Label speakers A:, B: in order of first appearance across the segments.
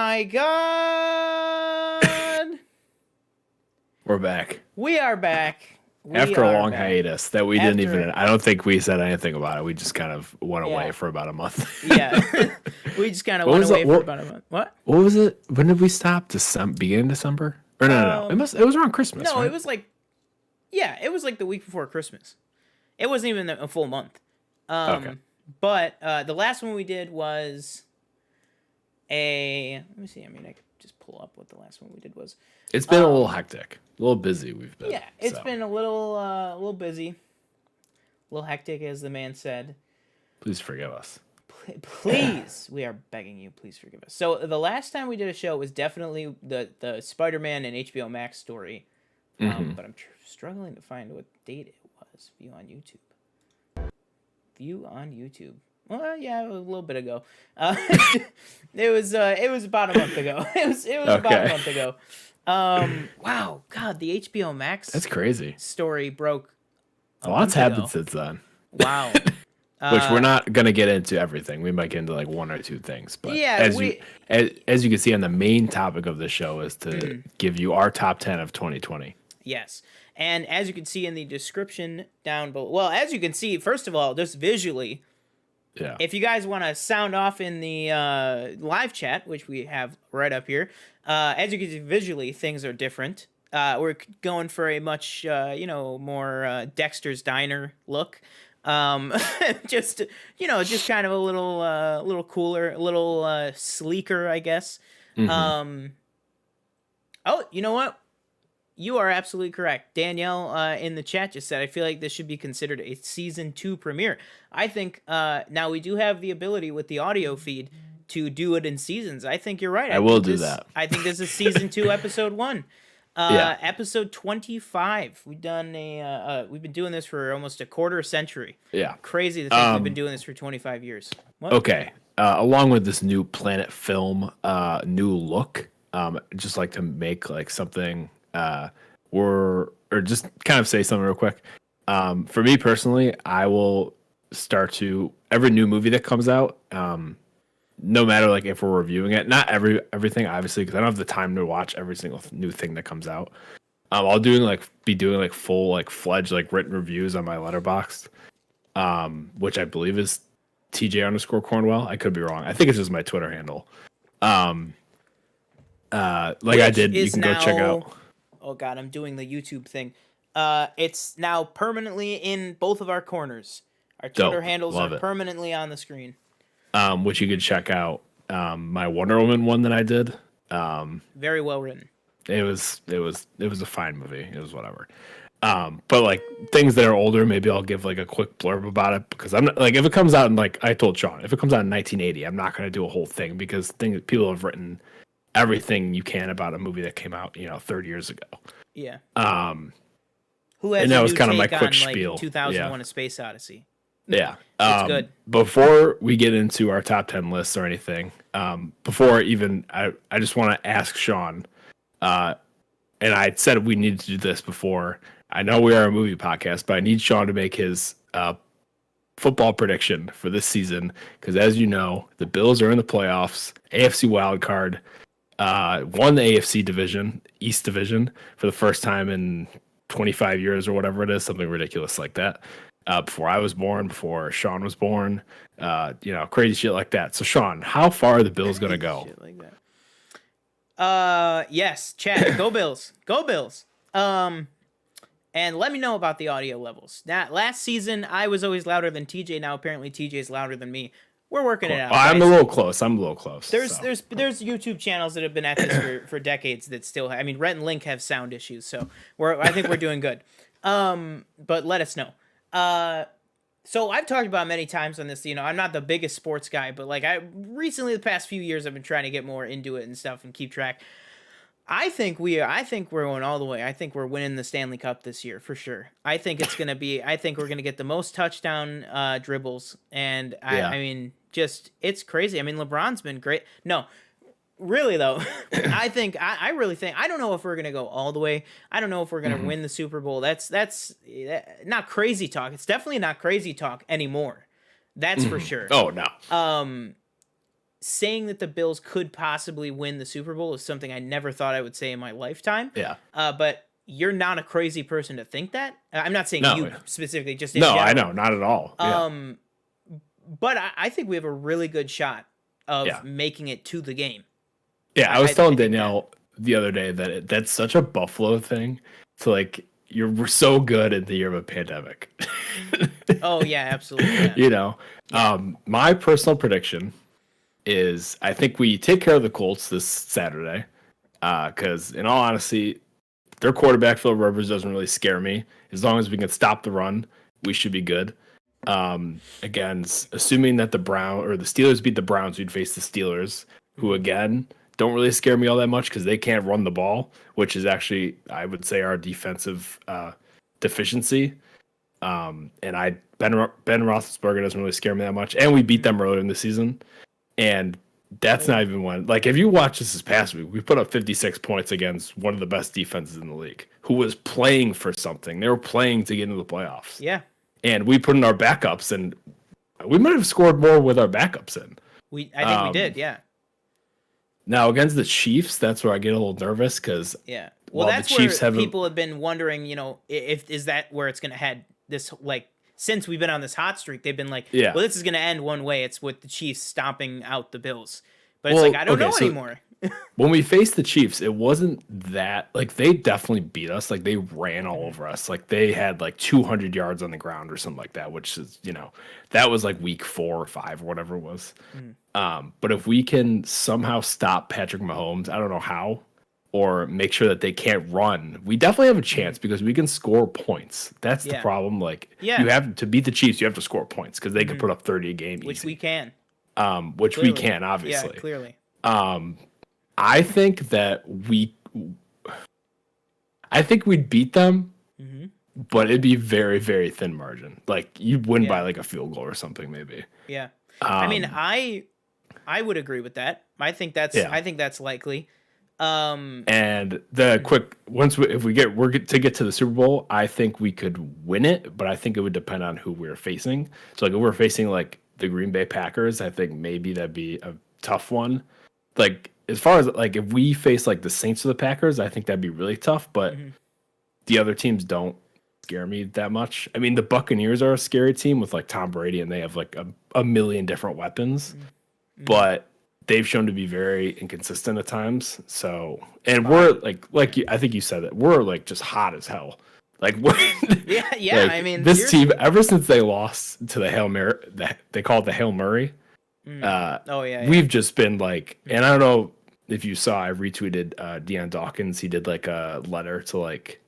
A: my God.
B: We're back.
A: We are back.
B: After a long hiatus that we didn't even, I don't think we said anything about it. We just kind of went away for about a month.
A: Yeah. We just kind of went away for about a month. What
B: was it? When did we stop? Beginning December? Or no. It was around Christmas.
A: No,
B: right?
A: It was like, it was like the week before Christmas. It wasn't even a full month. Okay. But the last one we did was let me see. I mean, I could just pull up what the last one we did was.
B: It's been a little hectic, a little busy. We've been.
A: Yeah, it's been a little busy, a little hectic, as the man said.
B: Please forgive us.
A: Please, we are begging you. Please forgive us. So the last time we did a show was definitely the Spider-Man and HBO Max story, but I'm struggling to find what date it was. View on YouTube. Well, yeah, a little bit ago. It was about a month ago. It was about a month ago. Wow, God, the HBO Max.
B: That's crazy.
A: Story broke.
B: A lot's happened since then.
A: Wow.
B: Which we're not gonna get into everything. We might get into like one or two things, but as you can see on the main topic of the show is to give you our top 10 of 2020.
A: Yes. And as you can see in the description down below, well, as you can see, first of all, just visually, if you guys want to sound off in the live chat, which we have right up here, as you can see visually, things are different. We're going for a much, more Dexter's Diner look. Just kind of a little cooler, a little sleeker, I guess. Oh, you know what? You are absolutely correct. Danielle in the chat just said, I feel like this should be considered a season 2 premiere. I think now we do have the ability with the audio feed to do it in seasons. I think you're right.
B: I will do that.
A: I think this is season 2, episode 1. Episode 25. We've been doing this for almost a quarter century.
B: Yeah.
A: Crazy to think we've been doing this for 25 years. What?
B: Okay. Along with this new Planet Film new look, just like to make like something or just kind of say something real quick. For me personally, I will start to every new movie that comes out, no matter like if we're reviewing it, not everything obviously, because I don't have the time to watch every single new thing that comes out. I'll be doing full fledged written reviews on my Letterboxd, which I believe is TJ_Cornwell. I could be wrong. I think it's just my Twitter handle. I did. You can go check out.
A: Oh God, I'm doing the YouTube thing. It's now permanently in both of our corners. Our Twitter handles are permanently on the screen.
B: Which you could check out. My Wonder Woman one that I did.
A: Very well written.
B: It was a fine movie. It was whatever. But things that are older, maybe I'll give a quick blurb about it, because I'm not if it comes out in I told Sean, if it comes out in 1980, I'm not going to do a whole thing, because people have written everything you can about a movie that came out 30 years ago.
A: Yeah.
B: Who has and that was kind of my quick spiel.
A: 2001: A Space Odyssey.
B: Yeah.
A: It's good.
B: Before we get into our top 10 lists or anything, before even I just want to ask Sean, and I said we needed to do this before. I know we are a movie podcast, but I need Sean to make his football prediction for this season, because as you know, the Bills are in the playoffs, AFC wild card, won the AFC division, East division, for the first time in 25 years or whatever it is, something ridiculous like that. Before I was born, before Sean was born, crazy shit like that. So Sean, how far are the Bills gonna go?
A: Shit like that. Yes, chat. Go Bills. Go Bills. And let me know about the audio levels. Now, last season I was always louder than TJ. Now apparently TJ is louder than me. We're working it out.
B: I'm a little close.
A: There's YouTube channels that have been at this for decades that still. I mean, Rhett and Link have sound issues, so I think we're doing good. But let us know. So I've talked about many times on this, I'm not the biggest sports guy, but recently the past few years I've been trying to get more into it and stuff and keep track. I think we're going all the way. I think we're winning the Stanley Cup this year for sure. I think we're going to get the most touchdown dribbles, and I mean, just it's crazy. I mean, LeBron's been great. No, really though, I really think, I don't know if we're gonna go all the way. I don't know if we're gonna win the Super Bowl. That's not crazy talk. It's definitely not crazy talk anymore. That's for sure.
B: Oh no.
A: saying that the Bills could possibly win the Super Bowl is something I never thought I would say in my lifetime.
B: Yeah.
A: But you're not a crazy person to think that. I'm not saying you specifically, just in
B: no,
A: general.
B: I know, not at all.
A: But I think we have a really good shot of making it to the game.
B: Yeah, I was telling Danielle the other day that that's such a Buffalo thing. So like, we're so good in the year of a pandemic.
A: Oh yeah, absolutely. Yeah.
B: You know, my personal prediction is I think we take care of the Colts this Saturday. Because in all honesty, their quarterback Phil Rivers doesn't really scare me. As long as we can stop the run, we should be good. Again, assuming that the Steelers beat the Browns, we'd face the Steelers, who again don't really scare me all that much because they can't run the ball, which is actually, I would say, our defensive deficiency. And Ben Roethlisberger doesn't really scare me that much, and we beat them earlier in the season, and that's not even one. Like, if you watch this past week, we put up 56 points against one of the best defenses in the league, who was playing for something. They were playing to get into the playoffs.
A: Yeah.
B: And we put in our backups, and we might have scored more with our backups in.
A: I think we did, yeah.
B: Now, against the Chiefs, that's where I get a little nervous because
A: well, that's the Chiefs where people have been wondering, is that where it's going to head this, like, since we've been on this hot streak, they've been like, well, this is going to end one way. It's with the Chiefs stomping out the Bills. But it's like, I don't know anymore.
B: When we faced the Chiefs, it wasn't that, like, they definitely beat us. Like, they ran all over us. Like, they had like 200 yards on the ground or something like that, which is, that was like week 4 or 5 or whatever it was. But if we can somehow stop Patrick Mahomes, I don't know how, or make sure that they can't run, we definitely have a chance because we can score points. That's the problem. Like, you have to beat the Chiefs, you have to score points because they can put up 30 a game,
A: which we can.
B: Which clearly. We can, obviously.
A: Yeah, clearly.
B: I think that we'd beat them, but it'd be very, very thin margin. Like, you'd win by like a field goal or something, maybe.
A: Yeah. I mean, I would agree with that. I think that's likely.
B: And the quick if we get to the Super Bowl, I think we could win it, but I think it would depend on who we're facing. So like, if we're facing like the Green Bay Packers, I think maybe that'd be a tough one. Like, as far as like, if we face like the Saints or the Packers, I think that'd be really tough, but the other teams don't scare me that much. I mean, the Buccaneers are a scary team with like Tom Brady, and they have like a million different weapons, but they've shown to be very inconsistent at times. So, and we're like I think you said that we're like just hot as hell. Like,
A: yeah. Like, I mean,
B: this team, ever since they lost to the Hail Mary, they call it the Hail Murray. We've just been like, and I don't know if you saw, I retweeted Deion Dawkins. He did like a letter to like,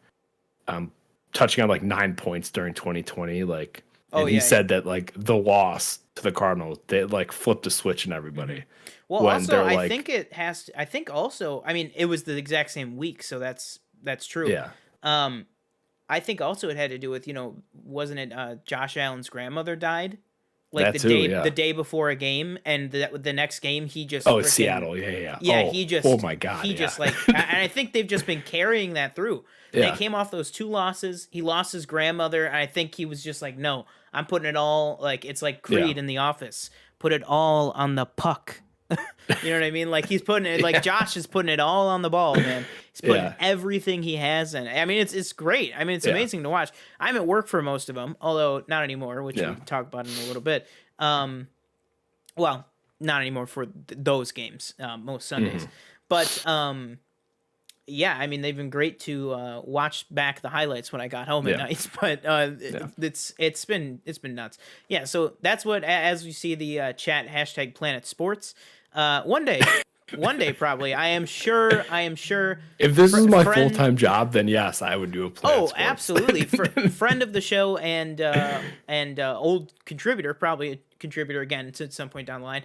B: touching on like 9 points during 2020. Like, and he said that like the loss to the Cardinals, they like flipped a switch in everybody.
A: Well, also, I think it has to, I think also, I mean, it was the exact same week, so that's true.
B: Yeah.
A: I think also it had to do with, wasn't it Josh Allen's grandmother died? Like the day before a game, and the next game he just
B: Seattle, yeah.
A: He just just like, and I think they've just been carrying that through. They came off those 2 losses. He lost his grandmother, and I think he was just like, no, I'm putting it all, like, it's like Creed in The Office, put it all on the puck. You know what I mean? Like, he's putting it, like Josh is putting it all on the ball, man. He's putting everything he has in. I mean, it's great. I mean, it's amazing to watch. I'm at work for most of them, although not anymore, which we'll talk about in a little bit. Well, not anymore for those games, most Sundays. But yeah, I mean, they've been great to watch back the highlights when I got home at night. But it's been nuts. Yeah, so that's what, as you see the chat hashtag Planet Sports. One day probably. I am sure.
B: If this is my full-time job, then yes, I would do a Planet Sports.
A: Absolutely. Friend of the show and old contributor, probably a contributor again at some point down the line.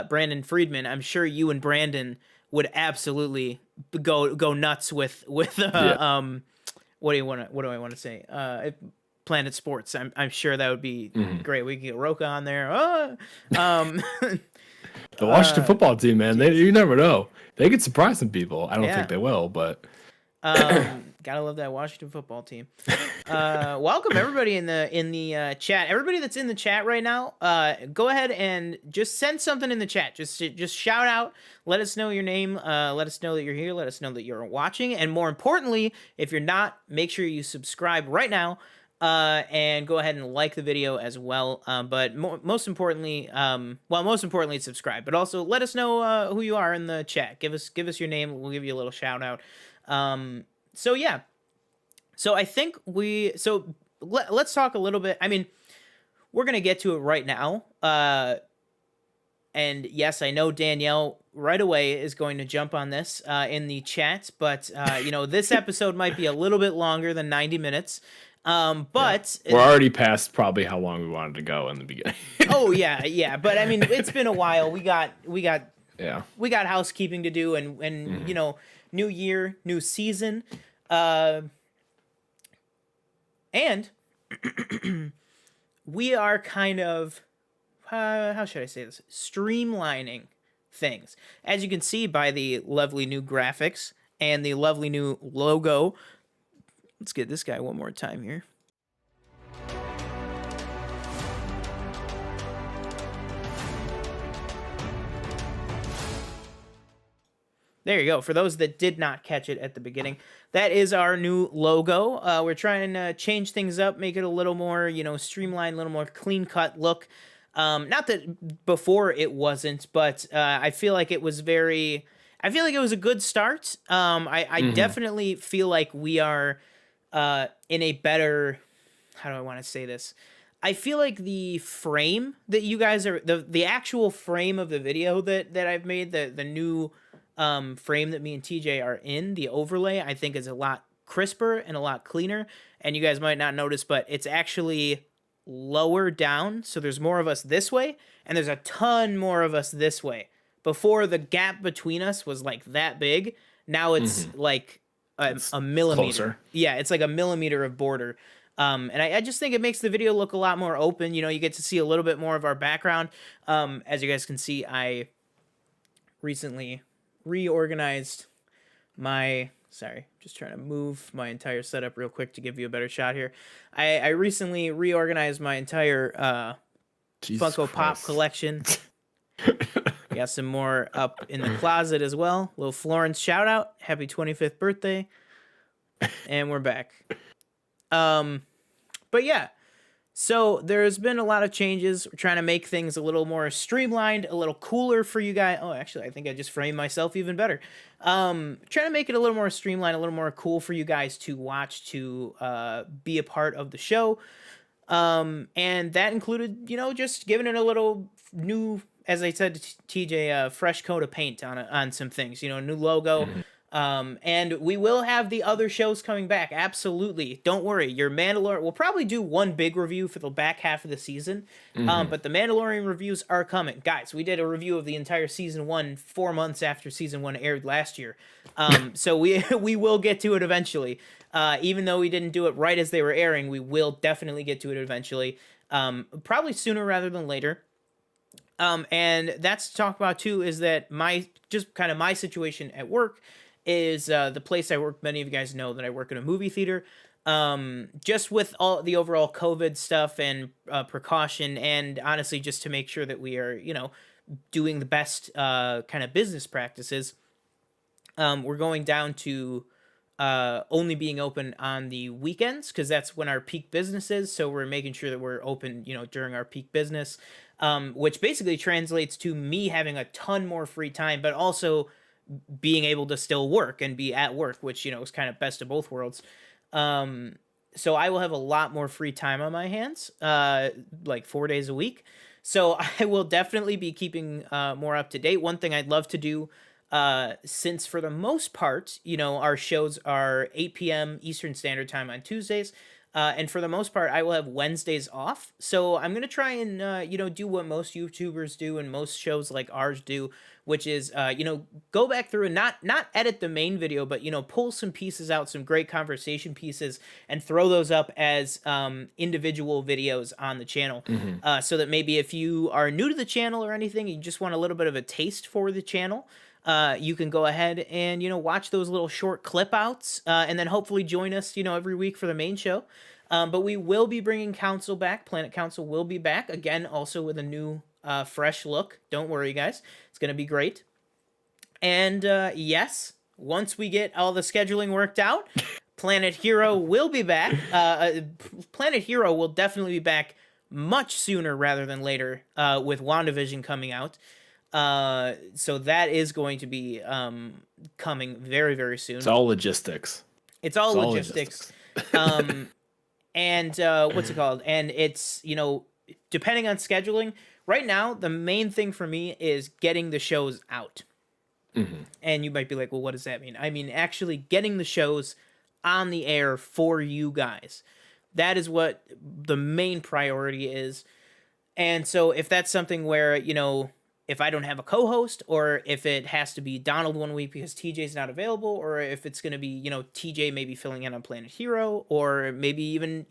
A: Brandon Friedman. I'm sure you and Brandon would absolutely go nuts with what do I want to say? Planet Sports. I'm sure that would be great. We could get Roca on there.
B: The Washington football team, man. You never know. They could surprise some people. I don't think they will, but
A: Gotta love that Washington football team. Welcome everybody in the chat. Everybody that's in the chat right now, go ahead and just send something in the chat. Just shout out. Let us know your name. Let us know that you're here. Let us know that you're watching. And more importantly, if you're not, make sure you subscribe right now. And go ahead and like the video as well. But most importantly, subscribe. But also let us know who you are in the chat. Give us your name. We'll give you a little shout out. So yeah. So I think let's talk a little bit. I mean, we're gonna get to it right now. And yes, I know Danielle right away is going to jump on this in the chat, but this episode might be a little bit longer than 90 minutes. But
B: we're already past probably how long we wanted to go in the beginning.
A: Oh yeah. But I mean, it's been a while. We got housekeeping to do, and new year, new season, and we are kind of how should I say this? Streamlining things, as you can see by the lovely new graphics and the lovely new logo. Let's get this guy one more time here. There you go. For those that did not catch it at the beginning, that is our new logo. We're trying to change things up, make it a little more, streamlined, a little more clean-cut look. Not that before it wasn't, but I feel like it was a good start. I definitely feel like we are in a better, how do I want to say this? I feel like the frame that you guys are, the actual frame of the video that I've made, the new frame that me and TJ are in, the overlay, I think is a lot crisper and a lot cleaner. And you guys might not notice, but it's actually lower down. So there's more of us this way, and there's a ton more of us this way. Before, the gap between us was like that big. Now it's like a millimeter. Closer. Yeah, it's like a millimeter of border. And I just think it makes the video look a lot more open. You get to see a little bit more of our background. As you guys can see, I recently reorganized just trying to move my entire setup real quick to give you a better shot here. I recently reorganized my entire Funko Pop collection. Got some more up in the closet as well. Little Florence shout out. Happy 25th birthday. And we're back. But yeah. So there's been a lot of changes. We're trying to make things a little more streamlined, a little cooler for you guys. Oh, actually, I think I just framed myself even better. Trying to make it a little more streamlined, a little more cool for you guys to watch, to be a part of the show. And that included, just giving it a little new, as I said to TJ, fresh coat of paint on some things, new logo. And we will have the other shows coming back. Absolutely. Don't worry. Your Mandalorian, we'll probably do one big review for the back half of the season. But the Mandalorian reviews are coming. Guys, we did a review of the entire season 1 4 months after season 1 aired last year. So we will get to it eventually. Even though we didn't do it right as they were airing, we will definitely get to it eventually. Probably sooner rather than later. And that's to talk about too, is that my situation at work is the place I work. Many of you guys know that I work in a movie theater. Just with all the overall COVID stuff and precaution, and honestly, just to make sure that we are, doing the best kind of business practices, we're going down to only being open on the weekends, because that's when our peak business is. So we're making sure that we're open, during our peak business, which basically translates to me having a ton more free time, but also being able to still work and be at work, which, is kind of best of both worlds. So I will have a lot more free time on my hands, like 4 days a week. So I will definitely be keeping more up to date. One thing I'd love to do, since for the most part, our shows are 8 p.m. Eastern Standard Time on Tuesdays. And for the most part, I will have Wednesdays off. So I'm going to try and, do what most YouTubers do and most shows like ours do, which is, go back through and not edit the main video, but, pull some pieces out, some great conversation pieces, and throw those up as individual videos on the channel. So that maybe if you are new to the channel or anything, you just want a little bit of a taste for the channel, you can go ahead and, watch those little short clip outs, and then hopefully join us, every week for the main show. But we will be bringing Council back. Planet Council will be back again, also with a new, fresh look. Don't worry, guys. It's going to be great. And yes, once we get all the scheduling worked out, Planet Hero will be back. Planet Hero will definitely be back much sooner rather than later, with WandaVision coming out. So that is going to be coming very, very soon.
B: It's all logistics.
A: It's all logistics. And what's it called? And it's, depending on scheduling, right now, the main thing for me is getting the shows out. Mm-hmm. And you might be like, well, what does that mean? I mean, actually getting the shows on the air for you guys. That is what the main priority is. And so if that's something where, if I don't have a co-host, or if it has to be Donald one week because TJ's not available, or if it's going to be, TJ maybe filling in on Planet Hero, or maybe even,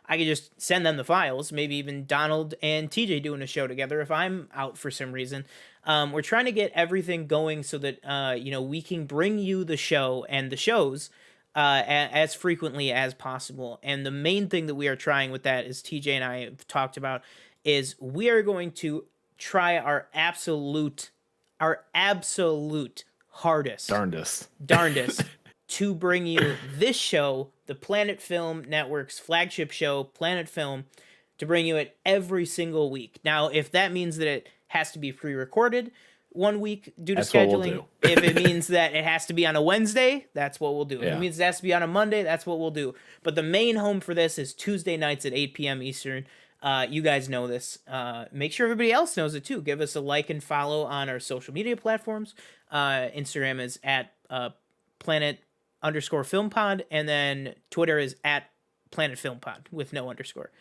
A: I could just send them the files, maybe even Donald and TJ doing a show together if I'm out for some reason. We're trying to get everything going so that, we can bring you the show and the shows as frequently as possible. And the main thing that we are trying with that, is TJ and I have talked about, is we are going to try our absolute hardest, darndest to bring you this show, the Planet Film Network's flagship show, Planet Film, to bring you it every single week. Now, if that means that it has to be pre-recorded one week due to scheduling, if it means that it has to be on a Wednesday, that's what we'll do. If it means it has to be on a Monday, that's what we'll do. But the main home for this is Tuesday nights at 8 p.m. Eastern. You guys know this. Make sure everybody else knows it too. Give us a like and follow on our social media platforms. Instagram is at planet_filmpod, and then Twitter is at planetfilmpod with no underscore.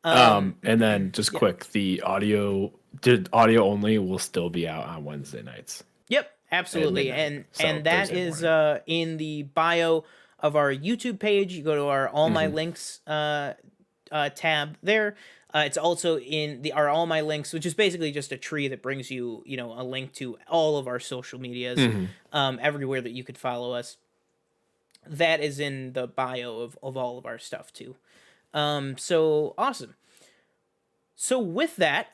B: And then just quick, the audio only will still be out on Wednesday nights.
A: Yep, absolutely. And that is in the bio of our YouTube page. You go to our All My Links tab there. It's also in our All My Links, which is basically just a tree that brings you, a link to all of our social medias, everywhere that you could follow us. That is in the bio of all of our stuff too. So awesome. So with that,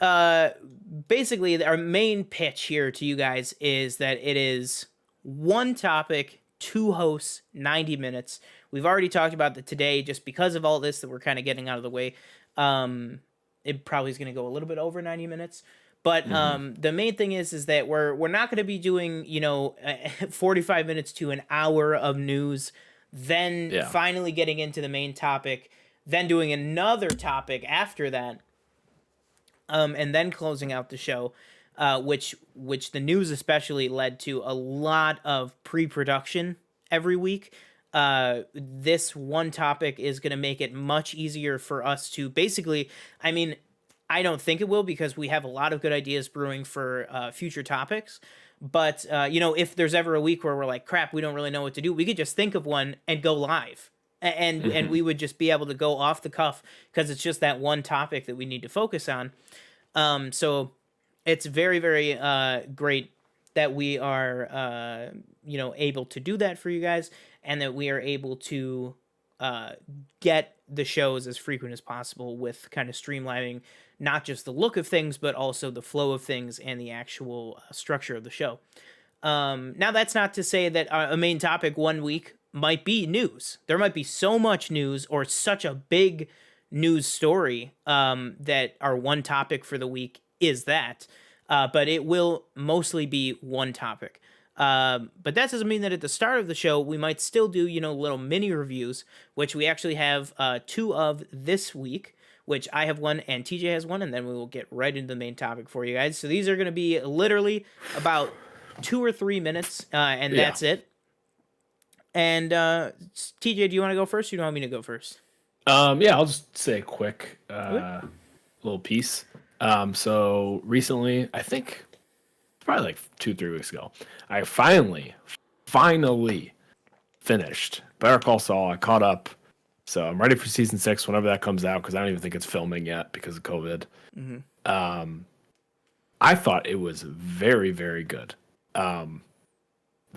A: basically our main pitch here to you guys is that it is one topic, two hosts, 90 minutes. We've already talked about that today, just because of all this that we're kind of getting out of the way. It probably is going to go a little bit over 90 minutes. But the main thing is that we're not going to be doing, 45 minutes to an hour of news, then finally getting into the main topic, then doing another topic after that, and then closing out the show, which the news especially led to a lot of pre-production every week. This one topic is going to make it much easier for us to basically, I don't think it will, because we have a lot of good ideas brewing for future topics. But, if there's ever a week where we're like, crap, we don't really know what to do, we could just think of one and go live. And we would just be able to go off the cuff, because it's just that one topic that we need to focus on. So it's very, very great that we are, able to do that for you guys, and that we are able to get the shows as frequent as possible, with kind of streamlining not just the look of things, but also the flow of things and the actual structure of the show. Now, that's not to say that a main topic one week might be news. There might be so much news, or such a big news story, that our one topic for the week is that. But it will mostly be one topic. But that doesn't mean that at the start of the show we might still do, little mini reviews, which we actually have 2 of this week, which I have one and TJ has one, and then we will get right into the main topic for you guys. So these are going to be literally about 2 or 3 minutes, and that's it. And TJ, do you want to go first, or do you want me to go first?
B: I'll just say a quick little piece. So recently, I think probably like 2-3 weeks ago, I finally finished Better Call Saul. I caught up, so I'm ready for season 6 whenever that comes out, because I don't even think it's filming yet because of COVID. I thought it was very, very good.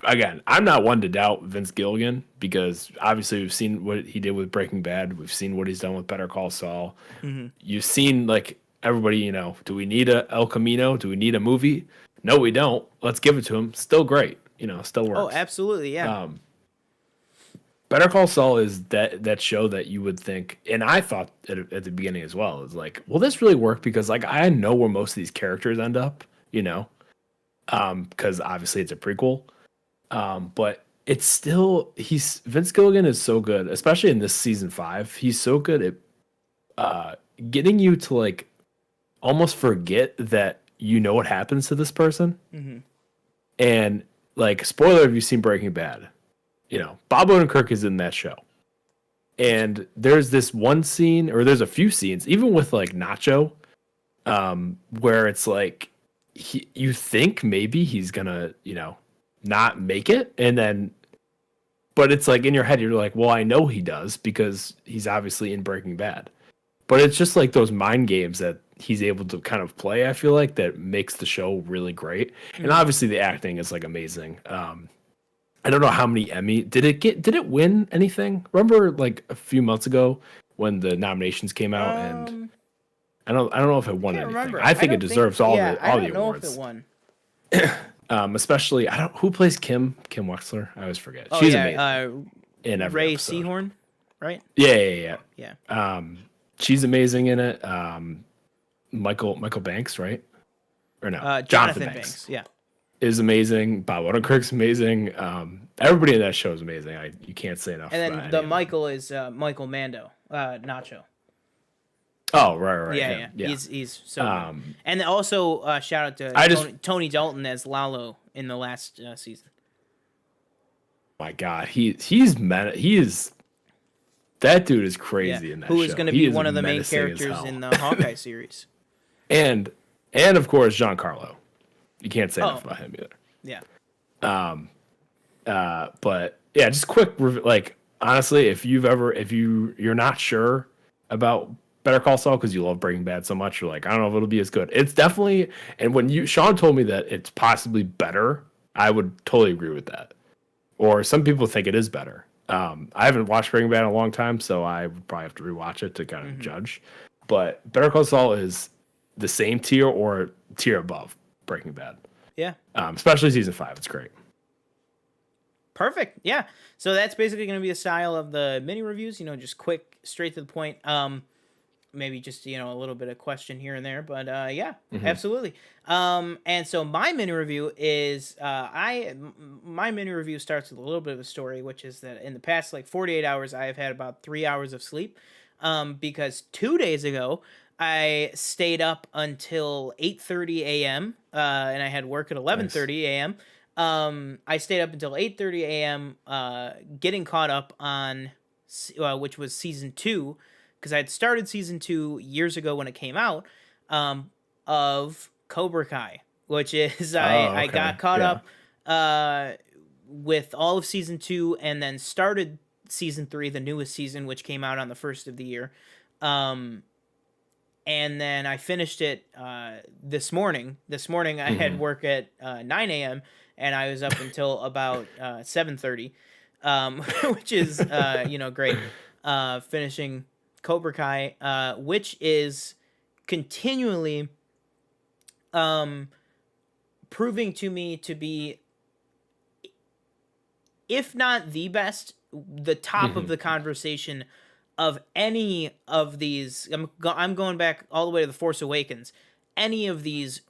B: again, I'm not one to doubt Vince Gilligan because obviously we've seen what he did with Breaking Bad. We've seen what he's done with Better Call Saul.
A: Mm-hmm.
B: You've seen like everybody, do we need a El Camino? Do we need a movie? No, we don't. Let's give it to him. Still great. Still works.
A: Oh, absolutely. Yeah.
B: Better Call Saul is that show that you would think, and I thought at the beginning as well, is like, will this really work? Because like I know where most of these characters end up, because obviously it's a prequel. But it's still Vince Gilligan is so good, especially in this season 5. He's so good at getting you to like almost forget that what happens to this person.
A: Mm-hmm.
B: And like, spoiler if you've seen Breaking Bad, Bob Odenkirk is in that show. And there's this one scene, or there's a few scenes, even with like Nacho, where it's like you think maybe he's gonna, not make it, and then but it's like in your head you're like, well, I know he does because he's obviously in Breaking Bad. But it's just like those mind games that he's able to kind of play, I feel like, that makes the show really great. Mm-hmm. And obviously the acting is like amazing. I don't know how many Emmy did it win anything? Remember like a few months ago when the nominations came out, and I don't know if it won anything.
A: Remember.
B: I think it deserves all the
A: I don't know
B: awards.
A: if it won.
B: Especially who plays Kim Wexler? I always forget. She's amazing. In every
A: Ray
B: episode.
A: Seahorn, right?
B: Yeah.
A: Yeah.
B: She's amazing in it. Michael Banks, right? Or no?
A: Jonathan Banks. Yeah.
B: Is amazing. Bob Odenkirk's amazing. Everybody in that show is amazing. You can't say enough.
A: And then the Michael is Michael Mando, Nacho.
B: Oh, right.
A: Yeah. He's so good. And also shout out to Tony Dalton as Lalo in the last season.
B: My God, he is that dude is crazy in that show.
A: Who is going to be one of the main characters in the Hawkeye series. And
B: of course Giancarlo. You can't say enough about him either.
A: Yeah.
B: But yeah, just quick, like, honestly, if you're not sure about Better Call Saul because you love Breaking Bad so much, you're like, I don't know if it'll be as good. It's definitely, and when Sean told me that it's possibly better, I would totally agree with that. Or some people think it is better. I haven't watched Breaking Bad in a long time, so I would probably have to rewatch it to kind of judge. But Better Call Saul is the same tier or tier above Breaking Bad.
A: Yeah.
B: Especially season 5. It's great.
A: Perfect. Yeah. So that's basically going to be a style of the mini reviews, just quick, straight to the point. Maybe just, a little bit of question here and there, but yeah, absolutely. And so my mini review is, my mini review starts with a little bit of a story, which is that in the past, 48 hours, I have had about 3 hours of sleep, because 2 days ago, I stayed up until 8:30 a.m., and I had work at 11:30 a.m. I stayed up until 8:30 a.m., getting caught up on, which was season 2, because I had started season 2 years ago when it came out, of Cobra Kai, which is, I got caught up with all of season 2, and then started season 3, the newest season, which came out on the 1st of the year. And then I finished it this morning. This morning I had work at 9 a.m. and I was up until about 7:30, which is great. Finishing Cobra Kai, which is continually proving to me to be, if not the best, the top of the conversation of any of these. I'm going back all the way to The Force Awakens. Any of these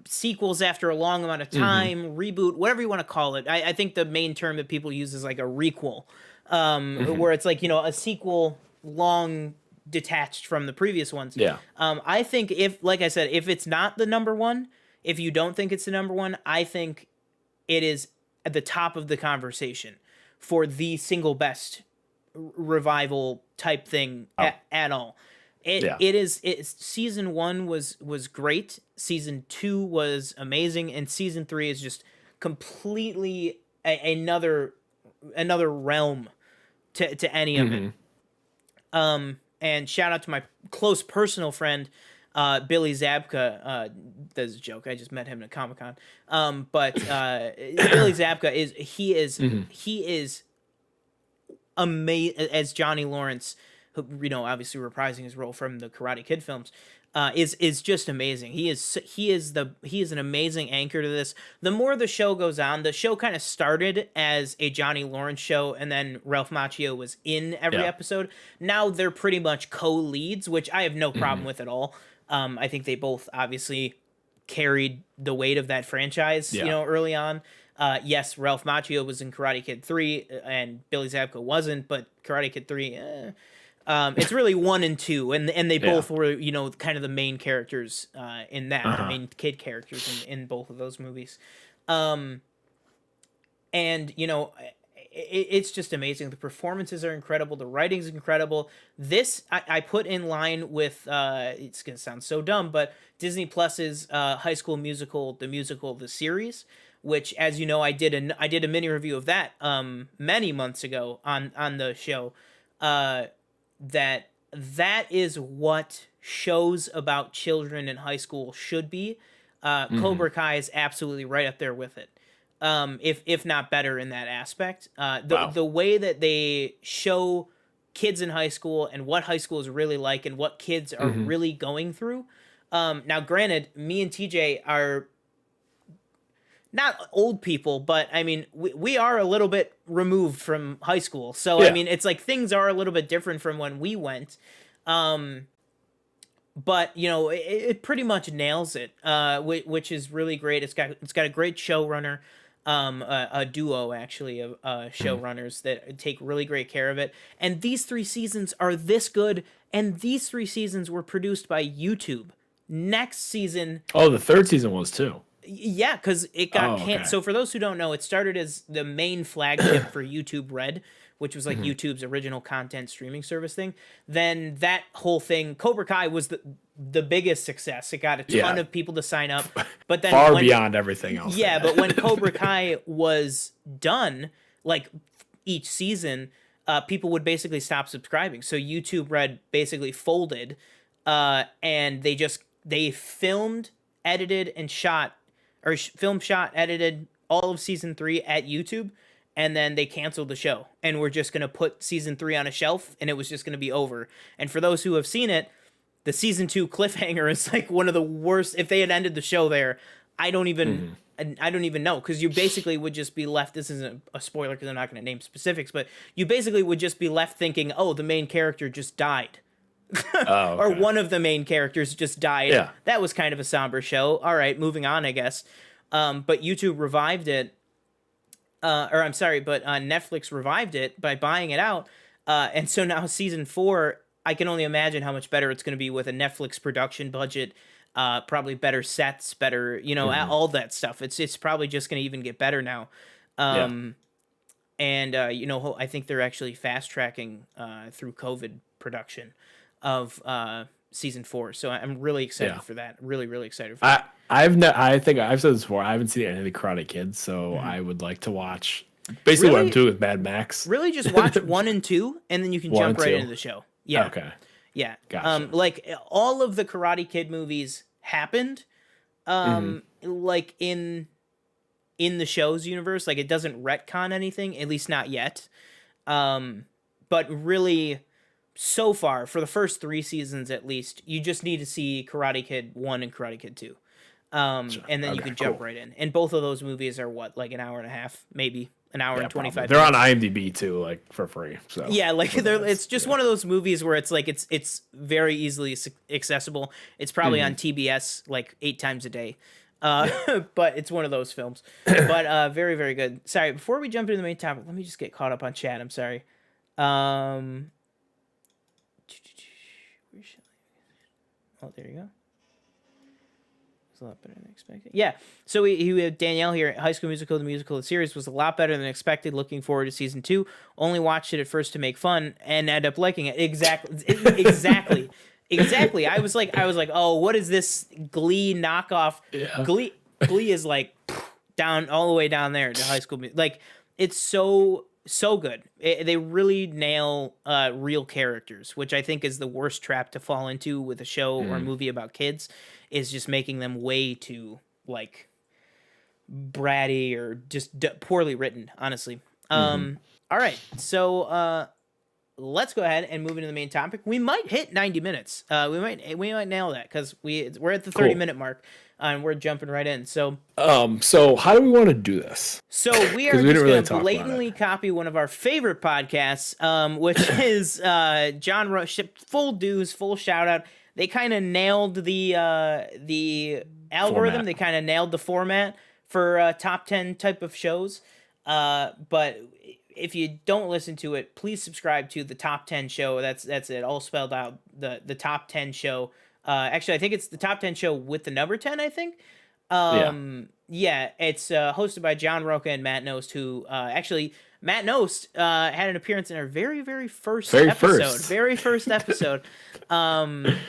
A: sequels after a long amount of time, reboot, whatever you want to call it. I think the main term that people use is like a requel, where it's like, a sequel long detached from the previous ones.
B: Yeah.
A: I think like I said, if it's not the number one, if you don't think it's the number one, I think it is at the top of the conversation for the single best revival type thing at all. Season 1 was great. Season 2 was amazing, and season 3 is just completely another realm to any of it. And shout out to my close personal friend Billy Zabka does a joke. I just met him at Comic-Con. But Billy Zabka is amazing as Johnny Lawrence, who, obviously reprising his role from the Karate Kid films. Is just amazing. He is an amazing anchor to this. The more the show goes on, the show kind of started as a Johnny Lawrence show, and then Ralph Macchio was in every episode. Now they're pretty much co-leads, which I have no problem with at all. I think they both obviously carried the weight of that franchise, early on. Yes, Ralph Macchio was in Karate Kid 3, and Billy Zabka wasn't, but Karate Kid 3, it's really 1 and 2, and they both were, kind of the main characters in that, the main kid characters in both of those movies. And, it's just amazing. The performances are incredible. The writing's incredible. This, I put in line with, it's going to sound so dumb, but Disney Plus's High School Musical, the series, which, as you know, I did a mini review of that many months ago on the show. That is what shows about children in high school should be. Cobra Kai is absolutely right up there with it. If not better in that aspect. The way that they show kids in high school and what high school is really like and what kids are really going through. Now, granted, me and TJ are not old people, but I mean, we are a little bit removed from high school. So, I mean, it's like things are a little bit different from when we went. But, it pretty much nails it, which is really great. It's got a great showrunner, a duo, actually, of showrunners that take really great care of it. And these 3 seasons are this good, and these 3 seasons were produced by YouTube. Next season...
B: Oh, the 3rd season was, too.
A: Yeah, because it got canceled. So for those who don't know, it started as the main flagship for YouTube Red, which was like YouTube's original content streaming service thing. Then that whole thing, Cobra Kai was the biggest success. It got a ton of people to sign up. But then
B: far beyond everything else.
A: Yeah, but when Cobra Kai was done, like each season, people would basically stop subscribing. So YouTube Red basically folded, and they filmed, edited, and edited all of season 3 at YouTube, and then they canceled the show, and we're just going to put season 3 on a shelf, and it was just going to be over. And for those who have seen it, the season 2 cliffhanger is like one of the worst. If they had ended the show there, I don't even know, because you basically would just be left. This isn't a spoiler because I'm not going to name specifics, but you basically would just be left thinking, oh, the main character just died. Or one of the main characters just died. Yeah. That was kind of a somber show. All right, moving on, I guess. But YouTube revived it. Netflix revived it by buying it out. And so now season 4, I can only imagine how much better it's going to be with a Netflix production budget. Probably better sets, better, all that stuff. It's probably just going to even get better now. And I think they're actually fast tracking through COVID production of season 4, so I'm really excited for that. Really, really excited for that.
B: I think I've said this before. I haven't seen any of the Karate Kids, so I would like to watch. Basically, what I'm doing with Mad Max.
A: Really, just watch 1 and 2, and then you can jump right into the show. Yeah.
B: Okay.
A: Yeah.
B: Gotcha.
A: Like all of the Karate Kid movies happened, like in the show's universe. Like it doesn't retcon anything, at least not yet. But really, so far, for the first 3 seasons at least, you just need to see Karate Kid 1 and Karate Kid 2. And then you can jump right in. And both of those movies are like an hour and a half, maybe an hour and 25
B: minutes. They're on IMDb too, like for free. So
A: yeah, like it's just one of those movies where it's like it's very easily accessible. It's probably on TBS like 8 times a day. But it's one of those films. But very, very good. Sorry, before we jump into the main topic, let me just get caught up on chat. I'm sorry. Oh, there you go. It's a lot better than expected. Yeah. So we have Danielle here. High School Musical, the series was a lot better than expected. Looking forward to season 2. Only watched it at first to make fun and ended up liking it. Exactly. Exactly. I was like, oh, what is this Glee knockoff? Yeah. Glee is like down all the way down there to High School Musical. Like it's so so good. They really nail real characters, which I think is the worst trap to fall into with a show or movie about kids, is just making them way too like bratty or just poorly written, honestly. All right, so let's go ahead and move into the main topic. We might hit 90 minutes. We might nail that because we're at the 30-minute mark, and we're jumping right in. So
B: how do we want to do this?
A: So we are just going to blatantly copy one of our favorite podcasts, which is John Rush. Full dues, full shout out. They kind of nailed the algorithm. Format. They kind of nailed the format for top 10 type of shows. But if you don't listen to it, please subscribe to the top 10 show. That's it, all spelled out. The top 10 show. Actually, I think it's the top 10 show with the number 10. I think. Yeah, it's hosted by John Roca and Matt Nost, who actually Matt Nost had an appearance in our very first episode,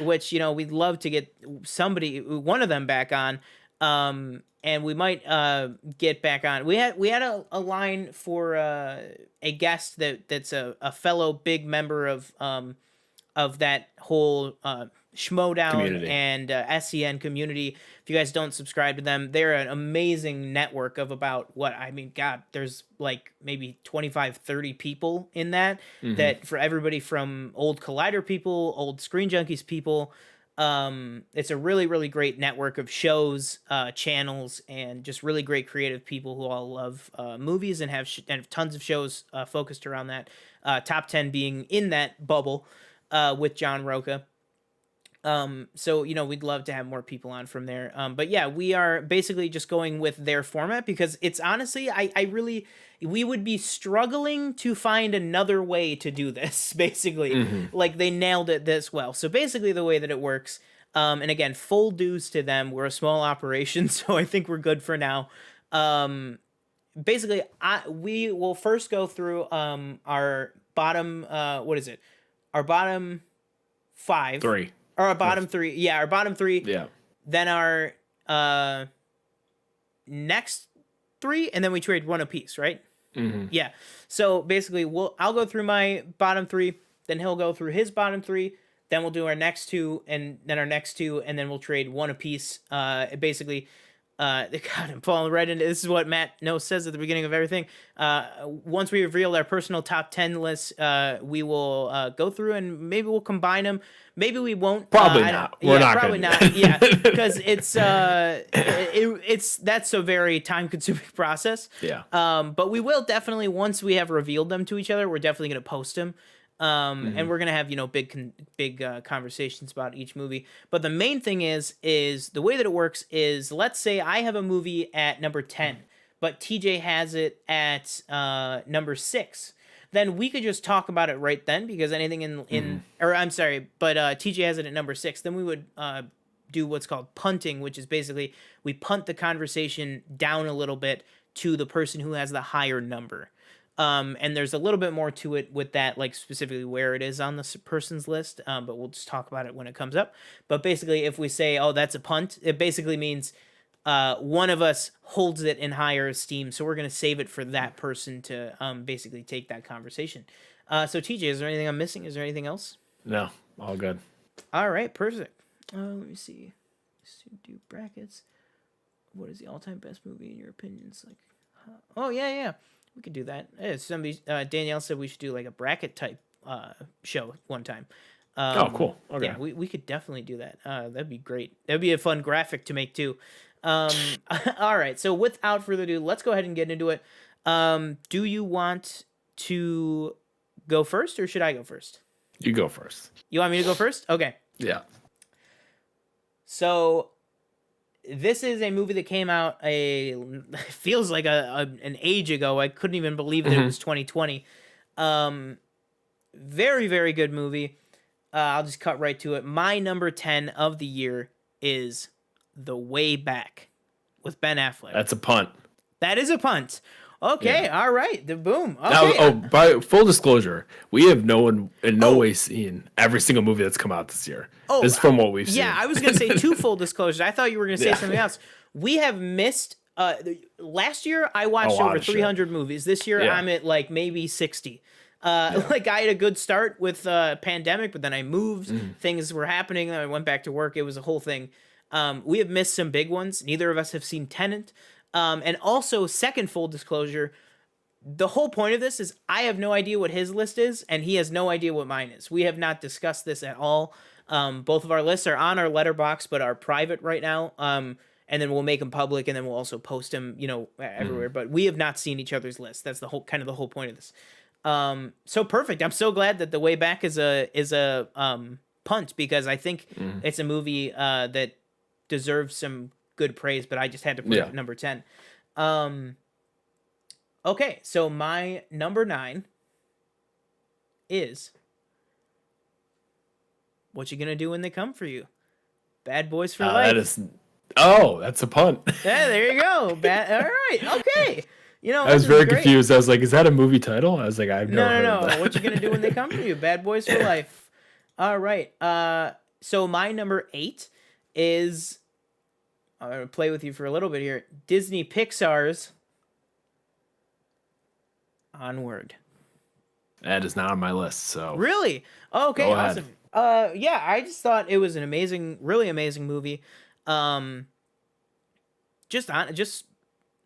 A: which we'd love to get one of them back on, and we might get back on. We had a line for a guest that's a fellow big member of that whole Schmodown community and SCN community. If you guys don't subscribe to them, they're an amazing network of about there's like maybe 25-30 people in that, that for everybody from old Collider people, old Screen Junkies people. It's a really great network of shows, channels, and just really great creative people who all love movies and have tons of shows focused around that. Top 10 being in that bubble with John Roca. So we'd love to have more people on from there. But yeah, we are basically just going with their format because it's honestly, we would be struggling to find another way to do this, basically. Like, they nailed it this well. So basically the way that it works, and again, full dues to them. We're a small operation, so I think we're good for now. Basically, we will first go through our bottom, our bottom 5.
B: 3.
A: Or our bottom 3. Yeah, our bottom 3.
B: Yeah.
A: Then our next 3, and then we trade 1 apiece, right? Yeah. So basically, I'll go through my bottom 3, then he'll go through his bottom 3, then we'll do our next 2, and then our next 2, and then we'll trade 1 apiece. Basically, God, I'm falling right into this. Is what Matt Nost says at the beginning of everything. Once we reveal our personal top 10 lists, we will go through and maybe we'll combine them. Maybe we won't.
B: Probably not. We're not
A: probably not. Yeah, because it's that's a very time consuming process.
B: Yeah.
A: But we will definitely, once we have revealed them to each other, we're definitely gonna post them. And we're gonna have big conversations about each movie. But the main thing is the way that it works is, let's say I have a movie at number 10, but TJ has it at number 6. Then we could just talk about it right then, because anything TJ has it at number 6. Then we would do what's called punting, which is basically we punt the conversation down a little bit to the person who has the higher number. And there's a little bit more to it with that, like specifically where it is on the person's list. But we'll just talk about it when it comes up. But basically, if we say, oh, that's a punt, it basically means one of us holds it in higher esteem. So we're going to save it for that person to basically take that conversation. So TJ, is there anything I'm missing? Is there anything else?
B: No, all good.
A: All right, perfect. Let me see. Let's do brackets. What is the all-time best movie in your opinions? Like, oh yeah. We could do that. Somebody, Danielle said we should do like a bracket type show one time.
B: Oh, cool. Okay.
A: Yeah, we could definitely do that. That'd be great. That'd be a fun graphic to make too. All right. So without further ado, let's go ahead and get into it. Do you want to go first, or should I go first?
B: You go first.
A: You want me to go first? Okay.
B: Yeah.
A: So this is a movie that came out feels like an age ago. I couldn't even believe that it was 2020. Very, very good movie. I'll just cut right to it. My number 10 of the year is The Way Back with Ben Affleck.
B: That's a punt.
A: That is a punt. Okay, yeah. All right. The boom. Okay.
B: Now, by full disclosure, we have no way seen every single movie that's come out this year. This is from what we've seen.
A: Yeah, I was going to say 2 full disclosures. I thought you were going to say something else. We have missed Last year I watched over 300 movies. This year I'm at like maybe 60. Like I had a good start with pandemic, but then I moved. Things were happening. I went back to work. It was a whole thing. We have missed some big ones. Neither of us have seen Tenet. And also, second full disclosure, the whole point of this is I have no idea what his list is, and he has no idea what mine is. We have not discussed this at all. Both of our lists are on our letterbox, but are private right now. And then we'll make them public, and then we'll also post them, everywhere. But we have not seen each other's list. That's the whole point of this. So perfect. I'm so glad that The Way Back is a punt, because I think it's a movie that deserves some good praise, but I just had to put it at number 10. Okay, so my number 9 is What You Gonna Do When They Come For You? Bad Boys for Life.
B: That's a punt.
A: Yeah, there you go. All right, okay.
B: I was very confused. I was like, is that a movie title? I was like, I've never heard of that.
A: What You Gonna Do When They Come For You? Bad Boys for Life. All right. So my number 8 is, I'm going to play with you for a little bit here, Disney Pixar's Onward.
B: That is not on my list, so.
A: Really? Oh, okay, awesome. Yeah, I just thought it was an really amazing movie. Just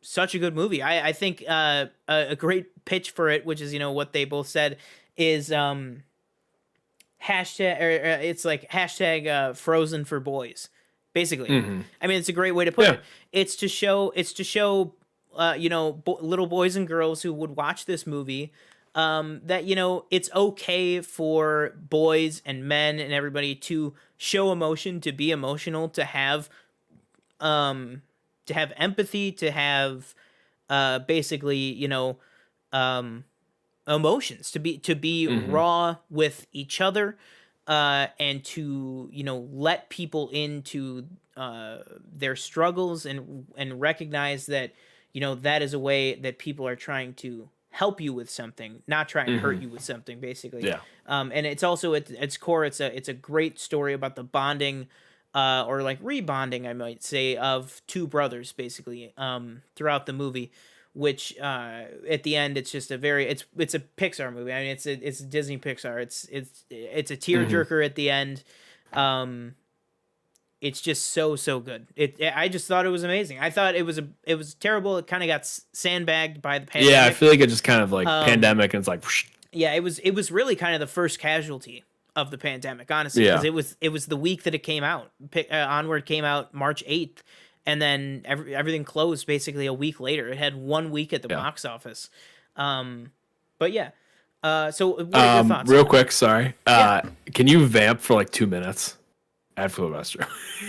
A: such a good movie. I think a great pitch for it, which is what they both said, is hashtag it's like hashtag Frozen for boys, basically. I mean, it's a great way to put it. It's to show little boys and girls who would watch this movie, that it's okay for boys and men and everybody to show emotion, to be emotional, to have empathy, to have basically emotions, to be raw with each other, and to let people into their struggles, and recognize that that is a way that people are trying to help you with something, not trying to hurt you with something, basically. And it's also at its core, it's a great story about the bonding, or like rebonding, I might say, of two brothers, basically, throughout the movie, which at the end, it's just it's a Pixar movie. I mean, it's Disney Pixar. It's a tearjerker at the end. It's just so good. I just thought it was amazing. I thought it was terrible. It kind of got sandbagged by the pandemic.
B: Yeah, I feel like it just kind of like pandemic, and it's like. Whoosh.
A: Yeah, it was really kind of the first casualty of the pandemic, honestly, because it was the week that it came out. Onward came out March 8th, and then everything closed basically a week later. It had 1 week at the box office. But yeah. So what are your thoughts?
B: Real quick, sorry. Can you vamp for like 2 minutes? At filibuster.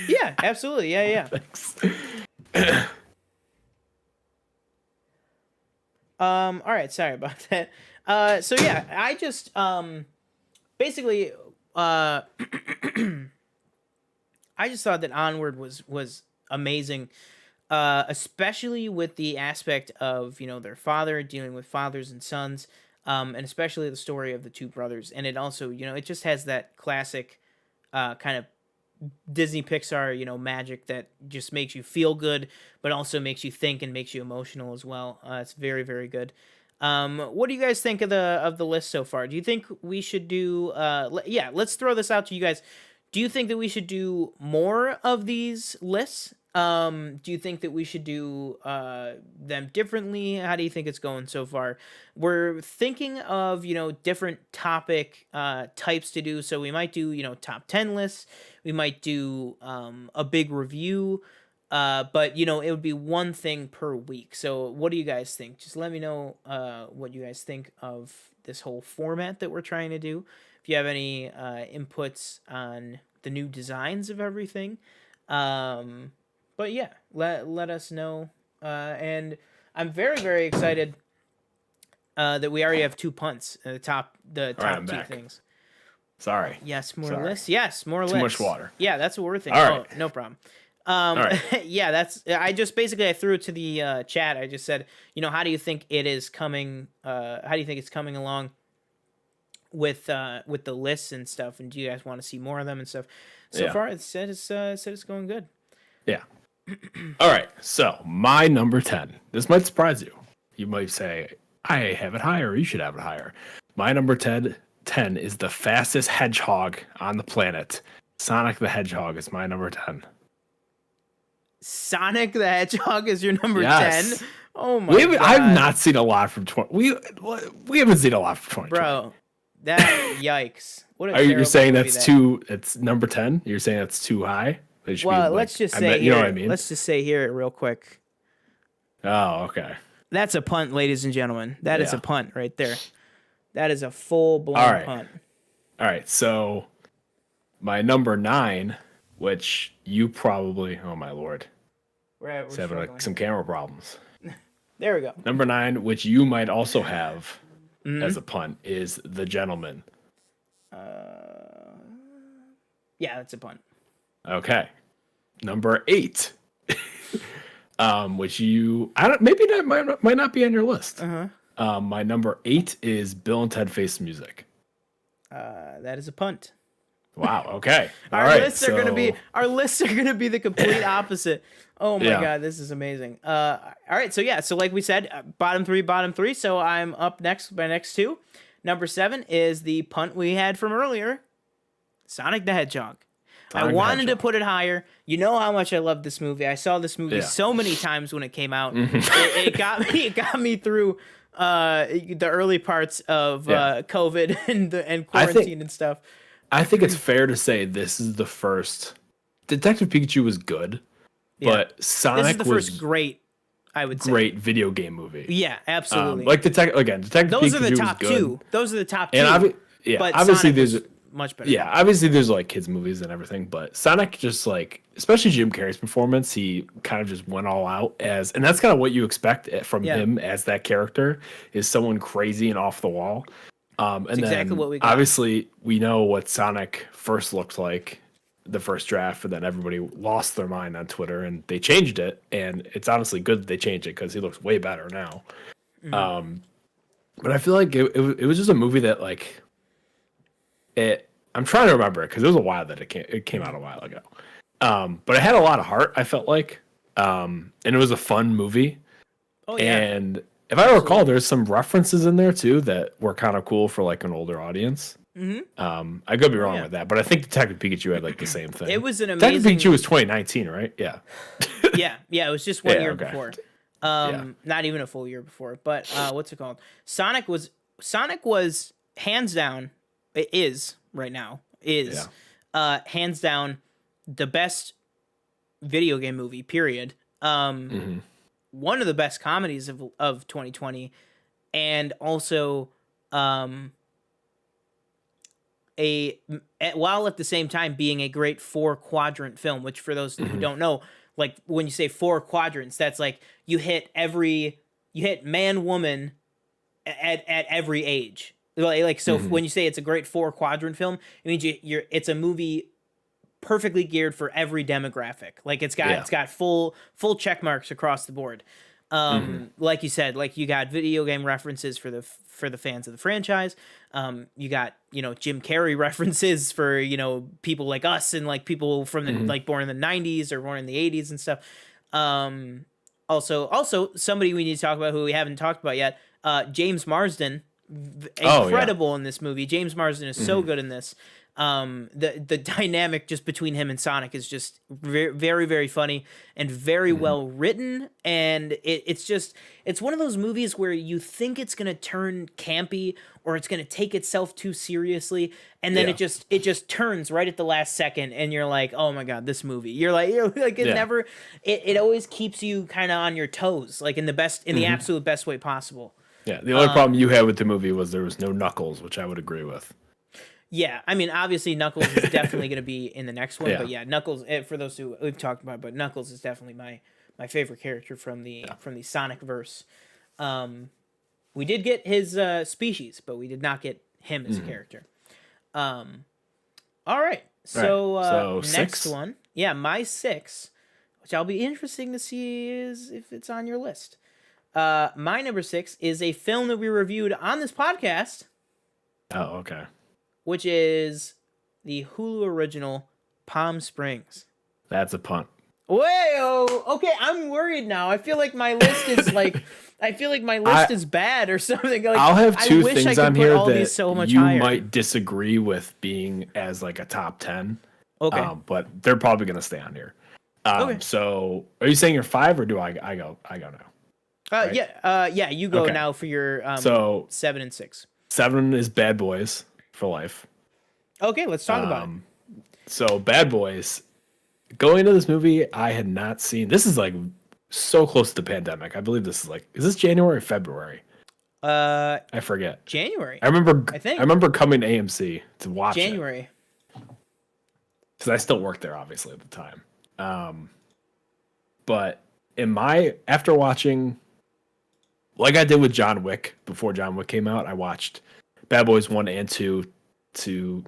A: Yeah, absolutely. Yeah.
B: Thanks.
A: All right, sorry about that. So yeah, I just basically I just thought that Onward was amazing, especially with the aspect of their father, dealing with fathers and sons, and especially the story of the two brothers. And it also it just has that classic kind of Disney Pixar magic that just makes you feel good, but also makes you think and makes you emotional as well. It's very, very good. What do you guys think of the list so far? Do you think we should do let's throw this out to you guys. Do you think that we should do more of these lists? Do you think that we should do them differently? How do you think it's going so far? We're thinking of different topic types to do. So we might do top 10 lists. We might do a big review. But it would be one thing per week. So what do you guys think? Just let me know what you guys think of this whole format that we're trying to do. If you have any inputs on the new designs of everything. But yeah, let us know. And I'm very, very excited that we already have 2 punts. The top right, 2 things.
B: Sorry.
A: Yes, more lists. Yes, more lists.
B: Too much water.
A: Yeah, that's what we're thinking.
B: All right.
A: Oh, no problem.
B: All right.
A: Yeah, I threw it to the chat. I just said, how do you think it is coming? How do you think it's coming along with the lists and stuff? And do you guys want to see more of them and stuff? So far, it said it's going good.
B: Yeah. All right, so my number 10. This might surprise you. You might say, I have it higher, you should have it higher. My number 10 is the fastest hedgehog on the planet. Sonic the Hedgehog is my number 10.
A: Sonic the Hedgehog is your number
B: Yes.
A: 10? Oh my god.
B: I've not seen a lot from 20. We haven't seen a lot from 2020.
A: Bro, that yikes. What a
B: Are you
A: terrible
B: saying
A: movie
B: that's too, it's number 10? You're saying that's too high? It should
A: Well,
B: be
A: let's
B: like,
A: just say
B: you know
A: here,
B: what I mean?
A: let's just say here real quick.
B: Oh, okay.
A: That's a punt, ladies and gentlemen. That is
B: Yeah.
A: a punt right there. That is a full-blown
B: All right.
A: punt.
B: All right, so my number 9, which you probably, oh my lord,
A: We're
B: it's having
A: struggling.
B: some camera problems.
A: There we go.
B: Number 9, which you might also have
A: Mm-hmm.
B: as a punt, is The Gentleman.
A: Yeah, that's a punt.
B: Okay. Number 8, which I don't, maybe that might not be on your list.
A: Uh-huh.
B: My number 8 is Bill and Ted Face the Music.
A: That is a punt.
B: Wow. Okay.
A: Our lists are gonna be the complete opposite. Oh my
B: Yeah.
A: god, this is amazing. All right, so like we said, bottom three. So I'm up next. My next two. Number 7 is the punt we had from earlier, Sonic the Hedgehog. I wanted to put it higher. You know how much I love this movie. I saw this movie so many times when it came out. It got me through the early parts of COVID and quarantine and stuff.
B: I think it's fair to say this is the first. Detective Pikachu was good, but Sonic
A: This is the
B: was
A: first great, I would say.
B: great video game movie.
A: Yeah, absolutely.
B: Like Detective Pikachu
A: Those are the
B: was
A: top
B: good.
A: two. Those are the top two.
B: And
A: but
B: obviously
A: Sonic
B: there's
A: was much better.
B: Yeah, obviously there's like kids movies and everything, but Sonic just like, especially Jim Carrey's performance, he kind of just went all out and that's kind of what you expect from him as that character, is someone crazy and off the wall. And then
A: exactly what we got.
B: Obviously we know what Sonic first looked like, the first draft, and then everybody lost their mind on Twitter and they changed it, and it's honestly good that they changed it because he looks way better now. But I feel like it was just a movie that like I'm trying to remember it because it was a while that it came out a while ago. But it had a lot of heart, I felt like. And it was a fun movie.
A: Oh yeah.
B: And if I recall, there's some references in there too that were kind of cool for like an older audience. I could be wrong with that, but I think Detective Pikachu had like the same thing.
A: It was an amazing.
B: Detective Pikachu was 2019, right? Yeah.
A: yeah, it was just 1 year
B: okay.
A: before. Not even a full year before. But what's it called? Sonic was hands down. It is right now. Hands down the best video game movie. Period. One of the best comedies of 2020, and also while at the same time being a great 4-quadrant film, which for those who don't know, like when you say 4 quadrants, that's like you hit man, woman at every age. Like so when you say it's a great 4-quadrant film, it means it's a movie perfectly geared for every demographic. Like it's got full check marks across the board. Like you said, like you got video game references for the fans of the franchise. You got, Jim Carrey references for, people like us and like people from the like born in the 90s or born in the 80s and stuff. Also somebody we need to talk about who we haven't talked about yet, James Marsden, incredible in this movie. James Marsden is so good in this. The dynamic just between him and Sonic is just very, very, very funny and very well written. And it's one of those movies where you think it's going to turn campy or it's going to take itself too seriously. And then it just turns right at the last second. And you're like, oh my God, this movie, you're like, it always keeps you kind of on your toes, like in the absolute best way possible.
B: Yeah. The only problem you had with the movie was there was no Knuckles, which I would agree with.
A: Yeah, I mean, obviously Knuckles is definitely going to be in the next one, but yeah, Knuckles. For those who we've talked about, but Knuckles is definitely my favorite character from the Sonic verse. We did get his species, but we did not get him as a character. All right, so next
B: 6?
A: one, my 6, which I'll be interesting to see is if it's on your list. My number 6 is a film that we reviewed on this podcast.
B: Oh, okay.
A: Which is the Hulu original Palm Springs.
B: That's a punt.
A: Whoa. Okay, I'm worried now. I feel like my list is like. I feel like my list is bad or something. Like,
B: I'll have two
A: I wish
B: things
A: I could
B: on
A: put
B: here
A: all
B: that
A: these so much
B: you
A: higher.
B: might disagree with being as like a top 10.
A: Okay.
B: But they're probably going to stay on here.
A: Okay.
B: So are you saying you're 5 or do I go now? Right?
A: Yeah, you go
B: Okay.
A: now for your
B: So
A: 7 and 6.
B: 7 is Bad Boys for Life.
A: Okay, let's talk about it.
B: So Bad Boys, going into this movie, I had not seen. This is like so close to the pandemic. I believe this is like, is this January or February? I forget.
A: January.
B: I remember.
A: I think.
B: I remember coming to AMC to watch
A: January.
B: because I still worked there, obviously at the time. But after watching, like I did with John Wick before John Wick came out, I watched Bad Boys 1 and 2 to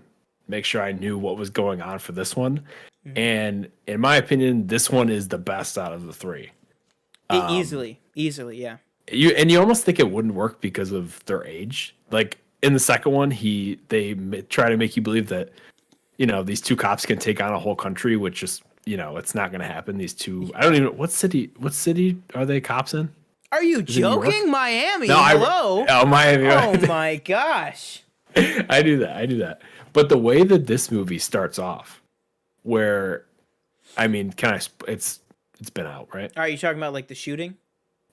B: make sure I knew what was going on for this one. Mm-hmm. And in my opinion, this one is the best out of the 3.
A: Easily, yeah.
B: You almost think it wouldn't work because of their age. Like in the second one, they try to make you believe that these 2 cops can take on a whole country, which just it's not going to happen. These 2, I don't even what city are they cops in?
A: Are you joking? Miami.
B: No,
A: hello.
B: Miami.
A: Oh my gosh.
B: I do that. But the way that this movie starts off, where, I mean, it's been out, right?
A: Are you talking about like the shooting?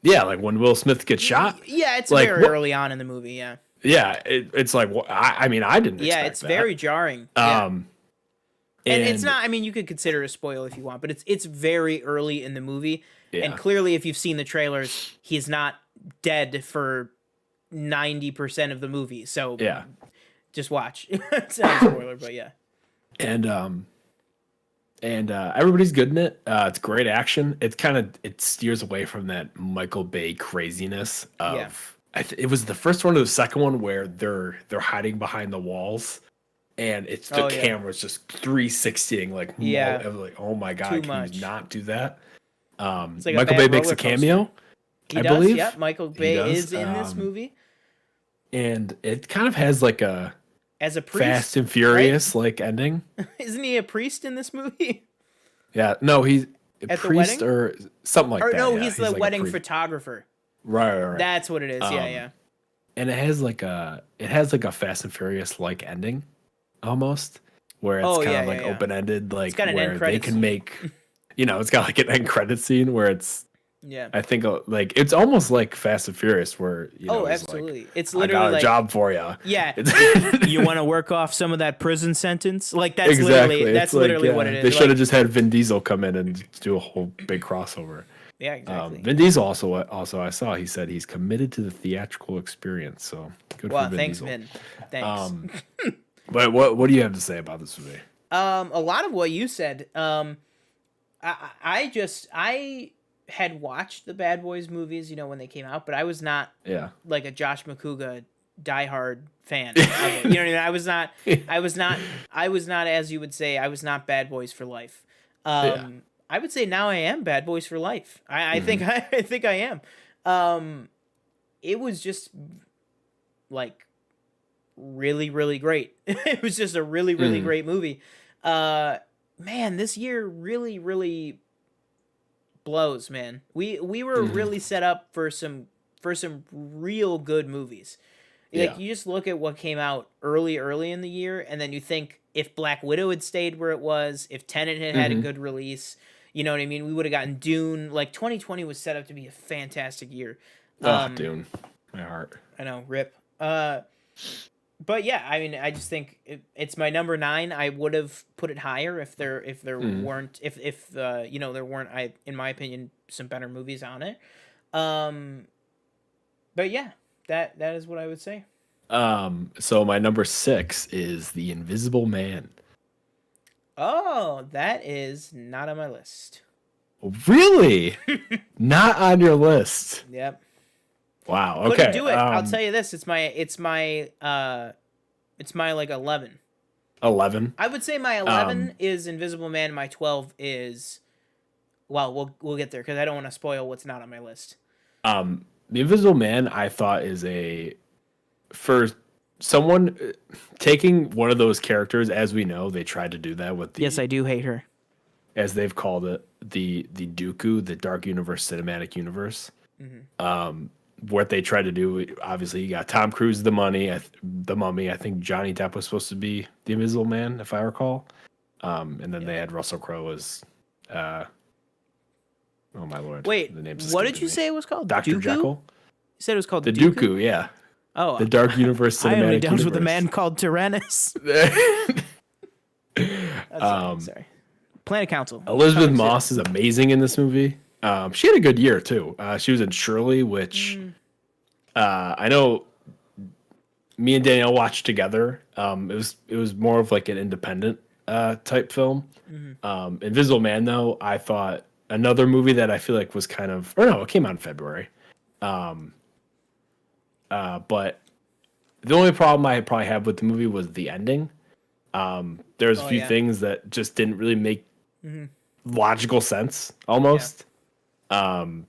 B: Yeah, like when Will Smith gets shot.
A: Yeah, it's like, very early on in the movie. Yeah.
B: Yeah, it's like I mean, I didn't.
A: Yeah,
B: expect
A: it's
B: that.
A: very jarring. And it's not. I mean, you could consider it a spoil if you want, but it's very early in the movie, and clearly, if you've seen the trailers, he's not dead for 90% of the movie. So
B: yeah,
A: just watch. It's not a spoiler, but yeah.
B: And everybody's good in it. It's great action. It steers away from that Michael Bay craziness of. Yeah. It was the first one or the second one where they're hiding behind the walls, and it's the camera's just 360ing like like, oh my god, can you not do that? Like Michael Bay makes a cameo.
A: I believe. Yep, Michael Bay is in this movie,
B: and it kind of has like a
A: priest,
B: Fast and Furious like ending.
A: Isn't he a priest in this movie?
B: Yeah, no, he's a
A: At
B: priest or something like that.
A: No, he's the wedding photographer.
B: Right.
A: That's what it is. Yeah.
B: And it has like a Fast and Furious like ending, almost, where it's kind of open ended, like where they can make, it's got like an end credit scene where it's. Yeah, I think like it's almost like Fast and Furious, where
A: absolutely,
B: like,
A: it's literally
B: I got a job for you.
A: Yeah, you want to work off some of that prison sentence? Like that's literally what it is.
B: They should have just had Vin Diesel come in and do a whole big crossover.
A: Yeah, exactly.
B: Vin Diesel also I saw he said he's committed to the theatrical experience. So good for Vin Diesel.
A: Vin. Thanks.
B: But what do you have to say about this movie?
A: A lot of what you said. I had watched the Bad Boys movies, when they came out, but I was not like a Josh McCouga diehard fan of it. You know what I mean? I was not, as you would say, I was not Bad Boys for life. I would say now I am Bad Boys for life. I think I am. It was just like really, really great. It was just a really, really great movie. Man, this year really, really blows, man. We were really set up for some real good movies. Like you just look at what came out early in the year, and then you think if Black Widow had stayed where it was, if Tenet had a good release, you know what I mean? We would have gotten Dune. Like 2020 was set up to be a fantastic year.
B: Dune, my heart.
A: I know, rip. But yeah, I mean, I just think it's my number 9. I would have put it higher if there weren't there weren't, in my opinion, some better movies on it. But yeah, that is what I would say.
B: So my number 6 is The Invisible Man.
A: Oh, that is not on my list.
B: Really? Not on your list?
A: Yep.
B: Wow. Okay.
A: Couldn't do it. I'll tell you this. It's my like 11.
B: 11.
A: I would say my 11 is Invisible Man. My 12 is, well, we'll get there because I don't want to spoil what's not on my list.
B: The Invisible Man, I thought for someone taking one of those characters, as we know, they tried to do that with the.
A: Yes, I do hate her.
B: as they've called it, the Dooku, the Dark Universe Cinematic Universe. What they tried to do, obviously, you got Tom Cruise, the Mummy. I think Johnny Depp was supposed to be the Invisible Man, if I recall. And then they had Russell Crowe as, oh my lord!
A: Wait, what did you say it was called?
B: Dr. Jekyll.
A: You said it was called
B: the Dooku. Yeah.
A: Oh,
B: the Dark Universe Cinematic
A: I only dealt
B: Universe.
A: with a man called Tyrannus. Sorry. Planet Council.
B: Elizabeth Moss is amazing in this movie. She had a good year too. She was in Shirley, which I know me and Danielle watched together. It was more of like an independent type film. Invisible Man, though, I thought another movie that I feel like was kind of, or no, it came out in February. But the only problem I probably had with the movie was the ending. There's a few things that just didn't really make logical sense almost. And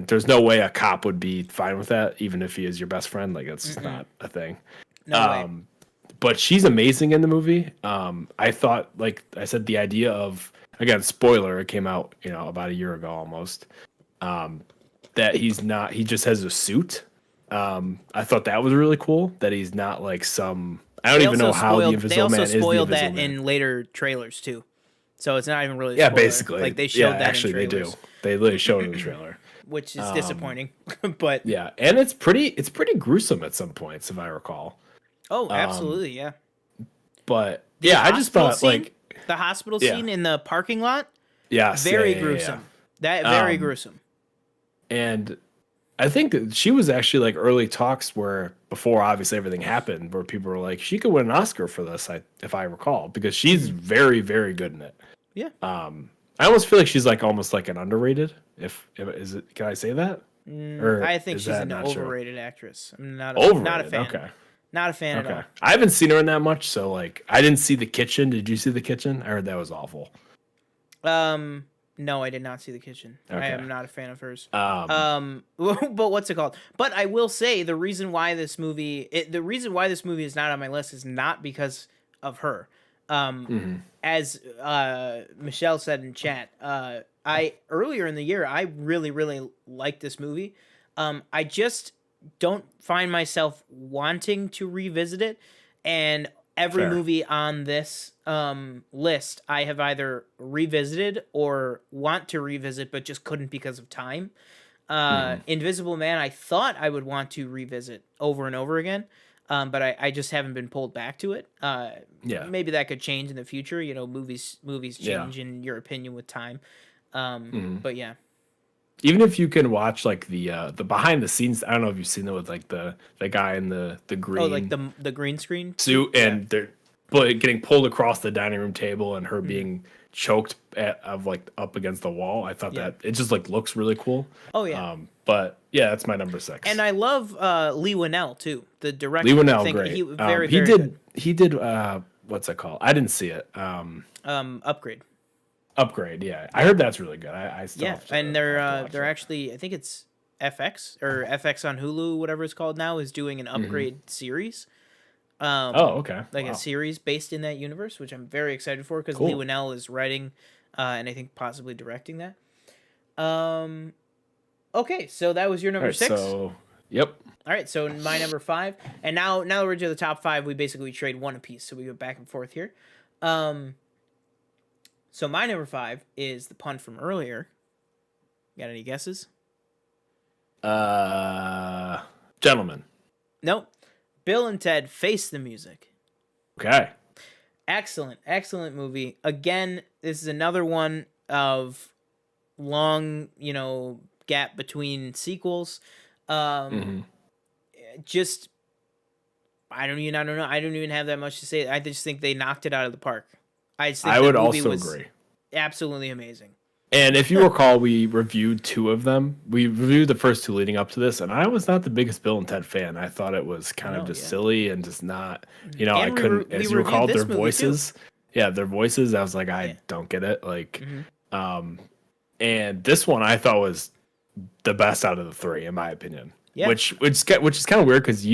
B: there's no way a cop would be fine with that, even if he is your best friend. Like, it's just not a thing.
A: No way.
B: But she's amazing in the movie. I thought, like I said, the idea of, again, spoiler, it came out, about a year ago almost, that he just has a suit. I thought that was really cool, that he's not like some, I don't even know how the Invisible Man is the Invisible Man.
A: They also spoiled that in later trailers too. So it's not even really
B: spoiler. Basically.
A: Like they showed that
B: actually
A: in trailers.
B: they do. They literally showed it in the trailer.
A: Which is disappointing. But
B: yeah, and it's pretty gruesome at some points, if I recall.
A: Oh, absolutely, yeah.
B: But I just thought
A: the hospital scene in the parking lot.
B: Yes,
A: very gruesome.
B: Yeah.
A: That very gruesome.
B: And I think that she was actually like early talks where before obviously everything happened, where people were like, she could win an Oscar for this, if I recall, because she's very, very good in it.
A: Yeah.
B: I almost feel like she's like almost like an underrated. Can I say that?
A: Or I think she's an overrated actress. I'm not a fan.
B: Okay.
A: Not a fan at all.
B: I haven't seen her in that much, so like I didn't see The Kitchen. Did you see The Kitchen? I heard that was awful.
A: No, I did not see The Kitchen.
B: Okay.
A: I am not a fan of hers. But what's it called? But I will say the reason why this movie is not on my list is not because of her. As Michelle said in chat, I earlier in the year I really, really liked this movie. I just don't find myself wanting to revisit it, and every movie on this list I have either revisited or want to revisit but just couldn't because of time. Invisible Man I thought I would want to revisit over and over again, but I just haven't been pulled back to it. Maybe that could change in the future. Movies change in your opinion with time. But yeah.
B: Even if you can watch like the behind the scenes, I don't know if you've seen it with like the guy in the green,
A: like the green screen
B: suit, and they're getting pulled across the dining room table, and her being choked up against the wall. I thought that it just like looks really cool.
A: Oh yeah.
B: But yeah, that's my number 6.
A: And I love Leigh Whannell too. The director.
B: Leigh Whannell, great.
A: He
B: did what's it called? I didn't see it. Upgrade, yeah. I heard that's really good. I still have to,
A: and they're actually, I think it's FX or FX on Hulu, whatever it's called now, is doing an Upgrade series.
B: Okay.
A: Like a series based in that universe, which I'm very excited for because Leigh Whannell is writing, and I think possibly directing that. Okay, so that was your number 6.
B: So, yep.
A: All right, so my number 5, and now we're to the top 5. We basically trade one apiece, so we go back and forth here. So my number 5 is the pun from earlier. Got any guesses?
B: Gentlemen.
A: Nope. Bill and Ted Face the Music.
B: Okay.
A: Excellent movie. Again, this is another one of long, gap between sequels. Just I don't even have that much to say. I just think they knocked it out of the park. I would also agree. Absolutely amazing.
B: And if you recall, we reviewed 2 of them. We reviewed the first 2 leading up to this, and I was not the biggest Bill and Ted fan. I thought it was kind of just silly and just not, I couldn't, as you recall, their voices. Yeah, their voices, I was like, I don't get it. Like, and this one I thought was the best out of the 3, in my opinion. Yeah. Which is kind of weird because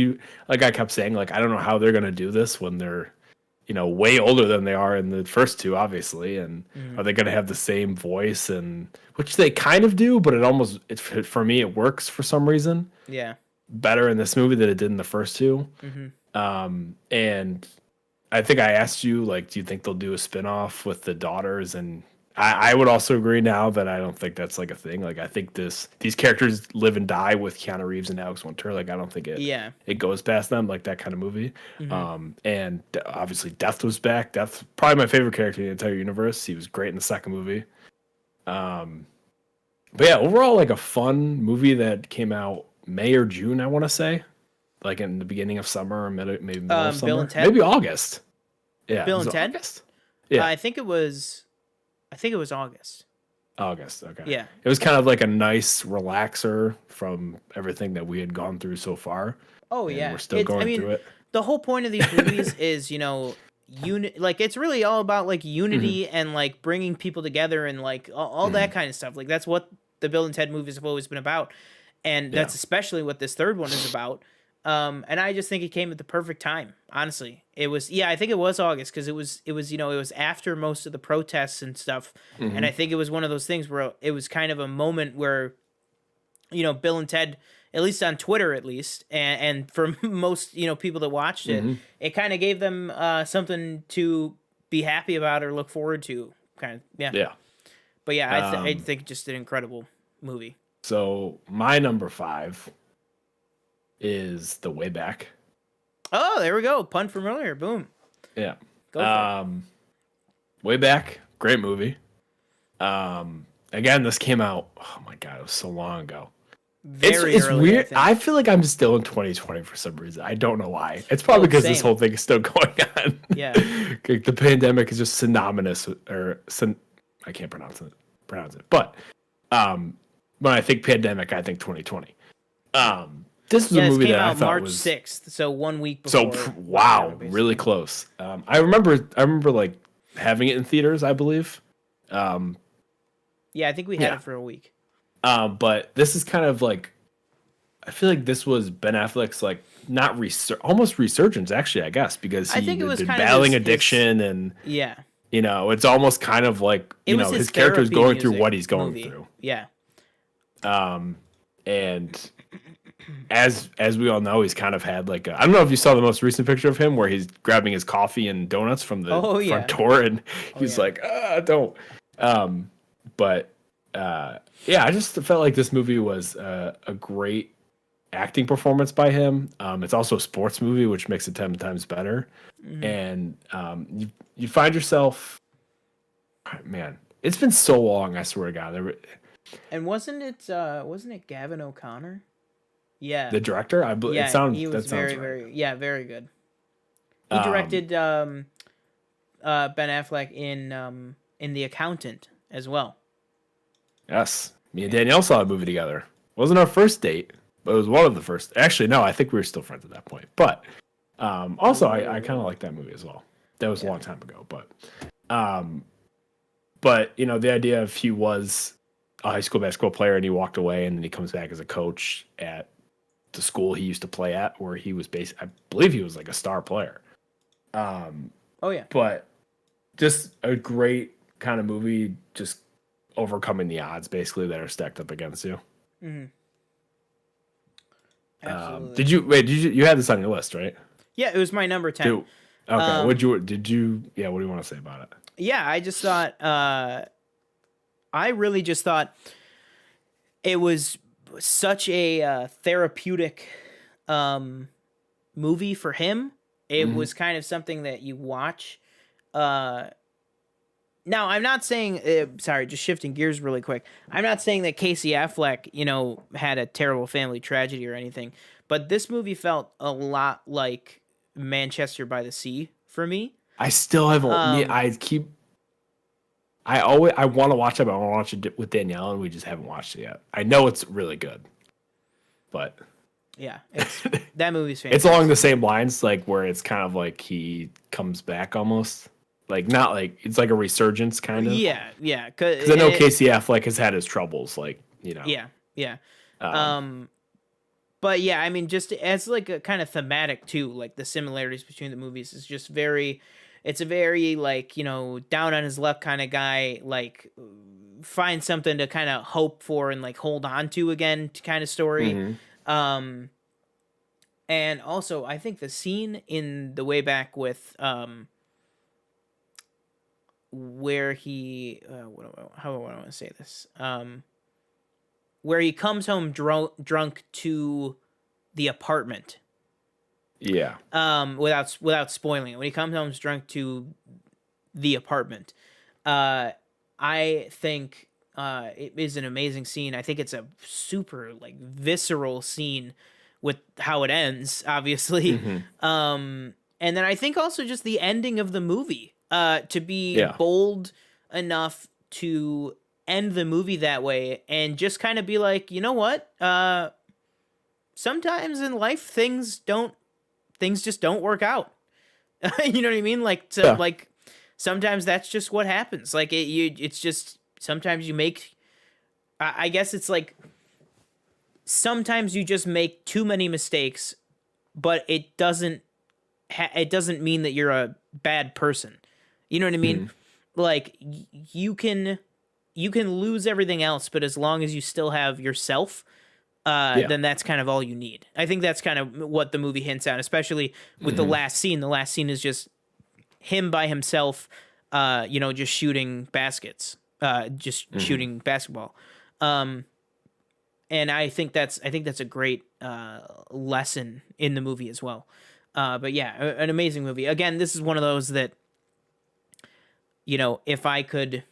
B: like I kept saying, like, I don't know how they're going to do this when they're, way older than they are in the first two, obviously. And are they going to have the same voice? And which they kind of do, but for me, it works for some reason.
A: Yeah.
B: Better in this movie than it did in the first two. And I think I asked you, like, do you think they'll do a spinoff with the daughters? And I would also agree now that I don't think that's like a thing. Like, I think these characters live and die with Keanu Reeves and Alex Winter. Like, I don't think it goes past them, like that kind of movie. And obviously Death was back. Death, probably my favorite character in the entire universe. He was great in the second movie. But yeah, overall, like a fun movie that came out May or June, I want to say. Like in the beginning of summer or maybe middle of summer.
A: Bill and Ted?
B: Maybe August. Yeah.
A: Bill and Ted?
B: August? Yeah.
A: I think it was August.
B: August, okay.
A: Yeah.
B: It was kind of like a nice relaxer from everything that we had gone through so far.
A: Oh, yeah.
B: We're still going through it.
A: The whole point of these movies is, like it's really all about like unity and like bringing people together and like all that kind of stuff. Like that's what the Bill and Ted movies have always been about. And that's especially what this third one is about. And I just think it came at the perfect time. Honestly, it was. Yeah, I think it was August because it was after most of the protests and stuff. And I think it was one of those things where it was kind of a moment where, Bill and Ted, at least on Twitter, at least, and for most people that watched it, it kind of gave them something to be happy about or look forward to. Kind of, yeah.
B: Yeah.
A: But yeah, I think just an incredible movie.
B: So my number 5 is The Way Back.
A: Oh, there we go. Pun from earlier. Boom.
B: Yeah.
A: Go for it.
B: Way Back, great movie. Again, this came out, oh my God, it was so long ago. It's
A: early,
B: weird. I feel like I'm still in 2020 for some reason. I don't know why. It's probably because this whole thing is still going on.
A: Yeah.
B: Like, the pandemic is just synonymous I can't pronounce it. But when I think pandemic, I think 2020. This was a movie that I thought
A: March
B: was
A: 6th, so 1 week before.
B: So wow, really close. I remember like having it in theaters, I believe.
A: Yeah, I think we had it for a week.
B: But this is kind of like, I feel like this was Ben Affleck's like not almost resurgence, actually, I guess, because he had been battling addiction and it's almost kind of like his character is going through what he's going through.
A: Yeah.
B: And as we all know, he's kind of had like I don't know if you saw the most recent picture of him where he's grabbing his coffee and donuts from the front door, and he's like, don't. I just felt like this movie was a great acting performance by him. It's also a sports movie, which makes it 10 times better. And you find yourself, man, it's been so long. I swear to God.
A: And wasn't it Gavin O'Connor? Yeah,
B: the director. I believe.
A: Yeah, he was very very good. He directed Ben Affleck in The Accountant as well.
B: Yes, me and Danielle saw a movie together. Wasn't our first date, but it was one of the first. Actually, no, I think we were still friends at that point. But also, I kind of like that movie as well. That was a long time ago, but the idea of he was a high school basketball player and he walked away and then he comes back as a coach at the school he used to play at, where he was I believe he was like a star player. But just a great kind of movie, just overcoming the odds basically that are stacked up against you.
A: Absolutely.
B: Did you had this on your list, right?
A: Yeah, it was my number 10.
B: Okay. What do you want to say about it?
A: Yeah, I just thought I really just thought it was such a therapeutic movie for him. It was kind of something that you watch. Now, I'm not saying, sorry, just shifting gears really quick. I'm not saying that Casey Affleck, had a terrible family tragedy or anything, but this movie felt a lot like Manchester by the Sea for me.
B: I still haven't. I want to watch it, but I want to watch it with Danielle, and we just haven't watched it yet. I know it's really good, but
A: yeah, that movie's fantastic.
B: It's along the same lines, like where it's kind of like he comes back almost, like not like it's like a resurgence kind of.
A: Yeah.
B: Because I know Casey Affleck has had his troubles, like
A: Yeah. But yeah, I mean, just as like a kind of thematic too, like the similarities between the movies is just very, It's a very like, down on his luck kind of guy, like find something to kind of hope for and like hold on to again kind of story. Um and also I think the scene in The Way Back with where he how do I want to say this? Where he comes home drunk to the apartment.
B: Yeah.
A: Without spoiling it, when he comes home drunk to the apartment, I think it is an amazing scene. I think it's a super like visceral scene with how it ends, obviously. And then I think also just the ending of the movie, to be bold enough to end the movie that way and just kind of be like, you know what? Sometimes in life things just don't work out. You know what I mean? Like like sometimes that's just what happens. Like it's just sometimes you make. I guess it's like sometimes you just make too many mistakes, but it doesn't mean that you're a bad person. You know what I mean? Like you can lose everything else, but as long as you still have yourself, then that's kind of all you need. I think that's kind of what the movie hints at, especially with the last scene. The last scene is just him by himself, just shooting baskets, shooting basketball. And I think that's a great lesson in the movie as well. But yeah, an amazing movie. Again, this is one of those that, if I could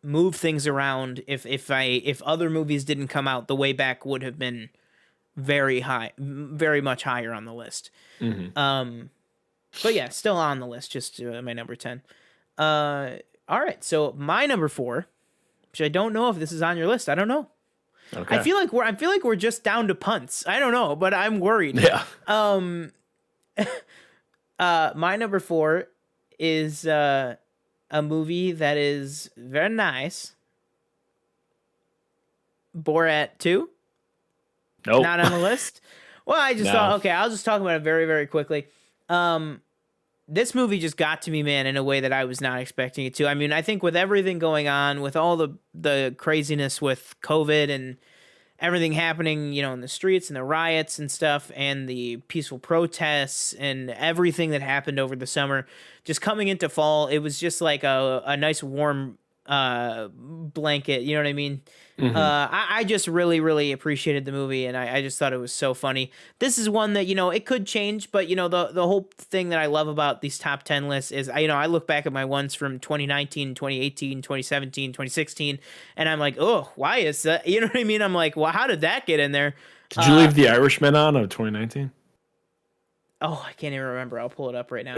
A: move things around, if other movies didn't come out, The Way Back would have been very much higher on the list. But yeah, still on the list, just my number 10. All right, so my number 4, which I don't know if this is on your list. I don't know. Okay. I feel like we're just down to punts. I don't know, but I'm worried.
B: Yeah.
A: My number 4 is a movie that is very nice. Borat 2?
B: Nope.
A: Not on the list? Well, I just thought, okay, I'll just talk about it very, very quickly. This movie just got to me, man, in a way that I was not expecting it to. I mean, I think with everything going on, with all the craziness with COVID and everything happening, in the streets and the riots and stuff and the peaceful protests and everything that happened over the summer, just coming into fall, it was just like a nice warm blanket. You know what I mean? I just really, really appreciated the movie, and I just thought it was so funny. This is one that, it could change, but, the whole thing that I love about these top 10 lists is, I look back at my ones from 2019, 2018, 2017, 2016, and I'm like, oh, why is that? You know what I mean? I'm like, well, how did that get in there?
B: Did you leave The Irishman on of 2019?
A: Oh, I can't even remember. I'll pull it up right now.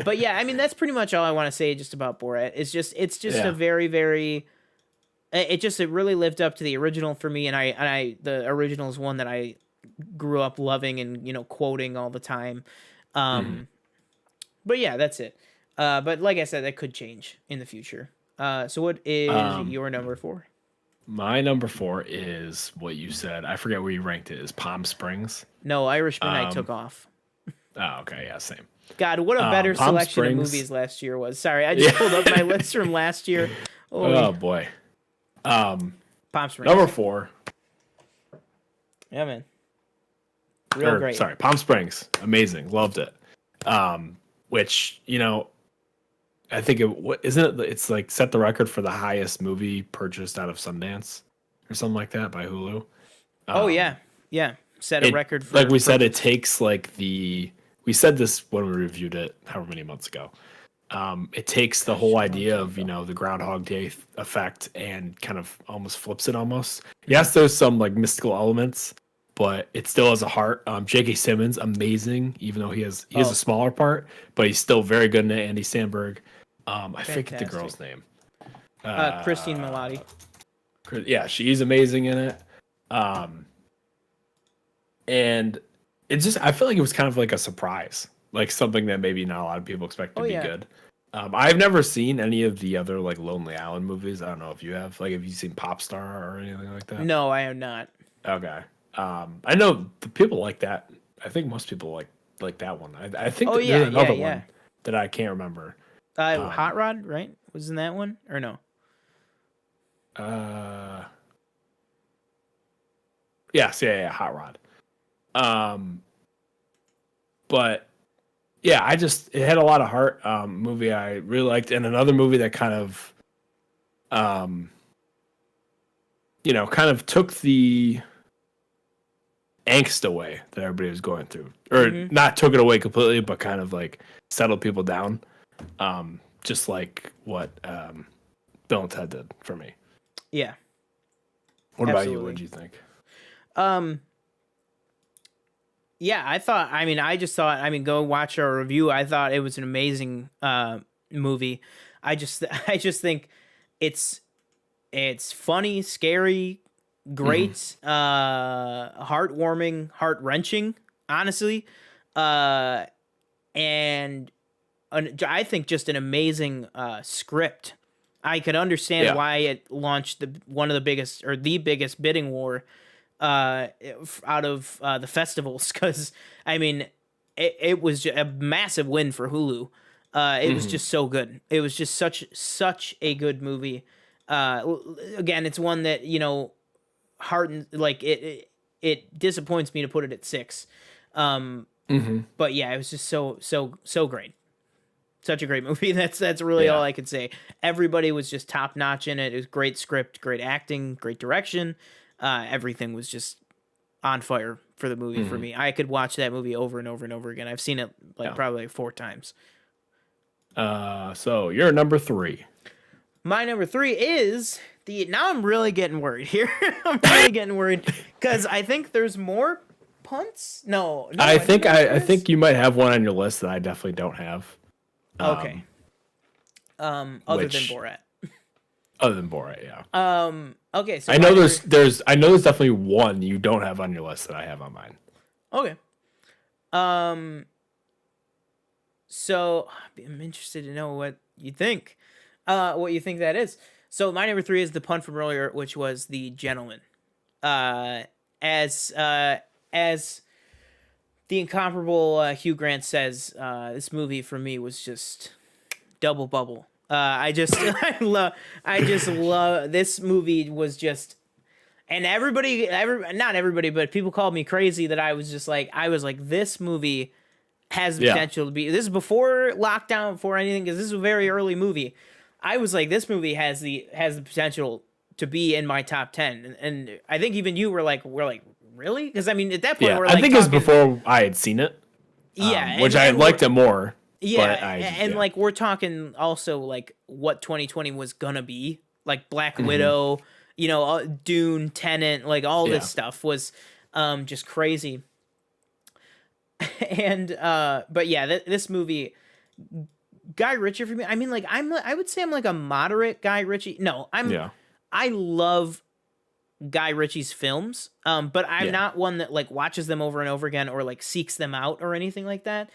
A: But yeah, I mean, that's pretty much all I want to say just about Borat. It's just a very, very, it really lived up to the original for me. And the original is one that I grew up loving and, quoting all the time. But yeah, that's it. But like I said, that could change in the future. So what is your number 4?
B: My number 4 is what you said. I forget where you ranked it. Is Palm Springs?
A: No, Irishman I took off.
B: Oh, okay. Yeah, same.
A: God, what a better selection of movies last year was. Sorry, I just pulled up my list from last year.
B: Oh, boy.
A: Palm Springs.
B: Number 4.
A: Yeah, man. Real great.
B: Sorry, Palm Springs. Amazing. Loved it. Which, I think it's like set the record for the highest movie purchased out of Sundance or something like that by Hulu.
A: Oh, yeah. Yeah. Set a record for,
B: like we said, it takes like we said this when we reviewed it however many months ago. It takes the whole idea of, the Groundhog Day effect and kind of almost flips it almost. Yes, there's some like mystical elements, but it still has a heart. J.K. Simmons, amazing, even though he has a smaller part, but he's still very good in it. Andy Samberg. I forget the girl's name.
A: Christine Milioti.
B: Yeah, she's amazing in it. And it's just, I feel like it was kind of like a surprise, like something that maybe not a lot of people expect to be good. I've never seen any of the other like Lonely Island movies. I don't know if you have. Like, have you seen Popstar or anything like that?
A: No, I have not.
B: Okay. I know the people like that. I think most people like that one. I think there's another one that I can't remember.
A: Hot Rod, right? Was in that one or no?
B: Yes, yeah, Hot Rod. But yeah, it had a lot of heart. Movie I really liked, and another movie that kind of, kind of took the angst away that everybody was going through, or not took it away completely, but kind of like settled people down. Just like what Bill and Ted did for me.
A: Yeah.
B: What about you? What did you think?
A: Yeah, I just thought, go watch our review. I thought it was an amazing movie. I just think it's funny, scary, great, heartwarming, heart-wrenching, honestly. And I think just an amazing script. I could understand why it launched one of the biggest, or the biggest bidding war out of the festivals, because it was a massive win for Hulu. It was just so good. It was just such a good movie. Again, it's one that it disappoints me to put it at 6. But yeah, it was just so great. Such a great movie. That's really all I could say. Everybody was just top notch in it. It was great script, great acting, great direction. Everything was just on fire for the movie for me. I could watch that movie over and over and over again. I've seen it probably 4 times.
B: So you're number 3.
A: My number 3 is now I'm really getting worried here. I'm really getting worried because I think there's more punts. No,
B: I think you might have one on your list that I definitely don't have.
A: Okay. Other than Borat.
B: Other than Borat, yeah.
A: Okay. So
B: I know there's definitely one you don't have on your list that I have on mine.
A: Okay. So I'm interested to know what you think. What you think that is. So my number 3 is the pun from earlier, which was The Gentleman. As the incomparable Hugh Grant says, this movie for me was just double bubble. I just love this movie. Was just, and not everybody, but people called me crazy that I was like, this movie has the potential to be. This is before lockdown, before anything, because this is a very early movie. I was like, this movie has the potential to be in my top 10, and I think even you were like, really? Because at that point, we're like,
B: I think it was before I had seen it.
A: Yeah,
B: which I liked it more.
A: Yeah, but we're talking also like what 2020 was gonna be, like Black Widow, Dune, Tenet, like all this stuff was just crazy. And but yeah, this movie, Guy Ritchie for me. I would say I'm like a moderate Guy Ritchie. No, I love Guy Ritchie's films, but I'm not one that like watches them over and over again or like seeks them out or anything like that.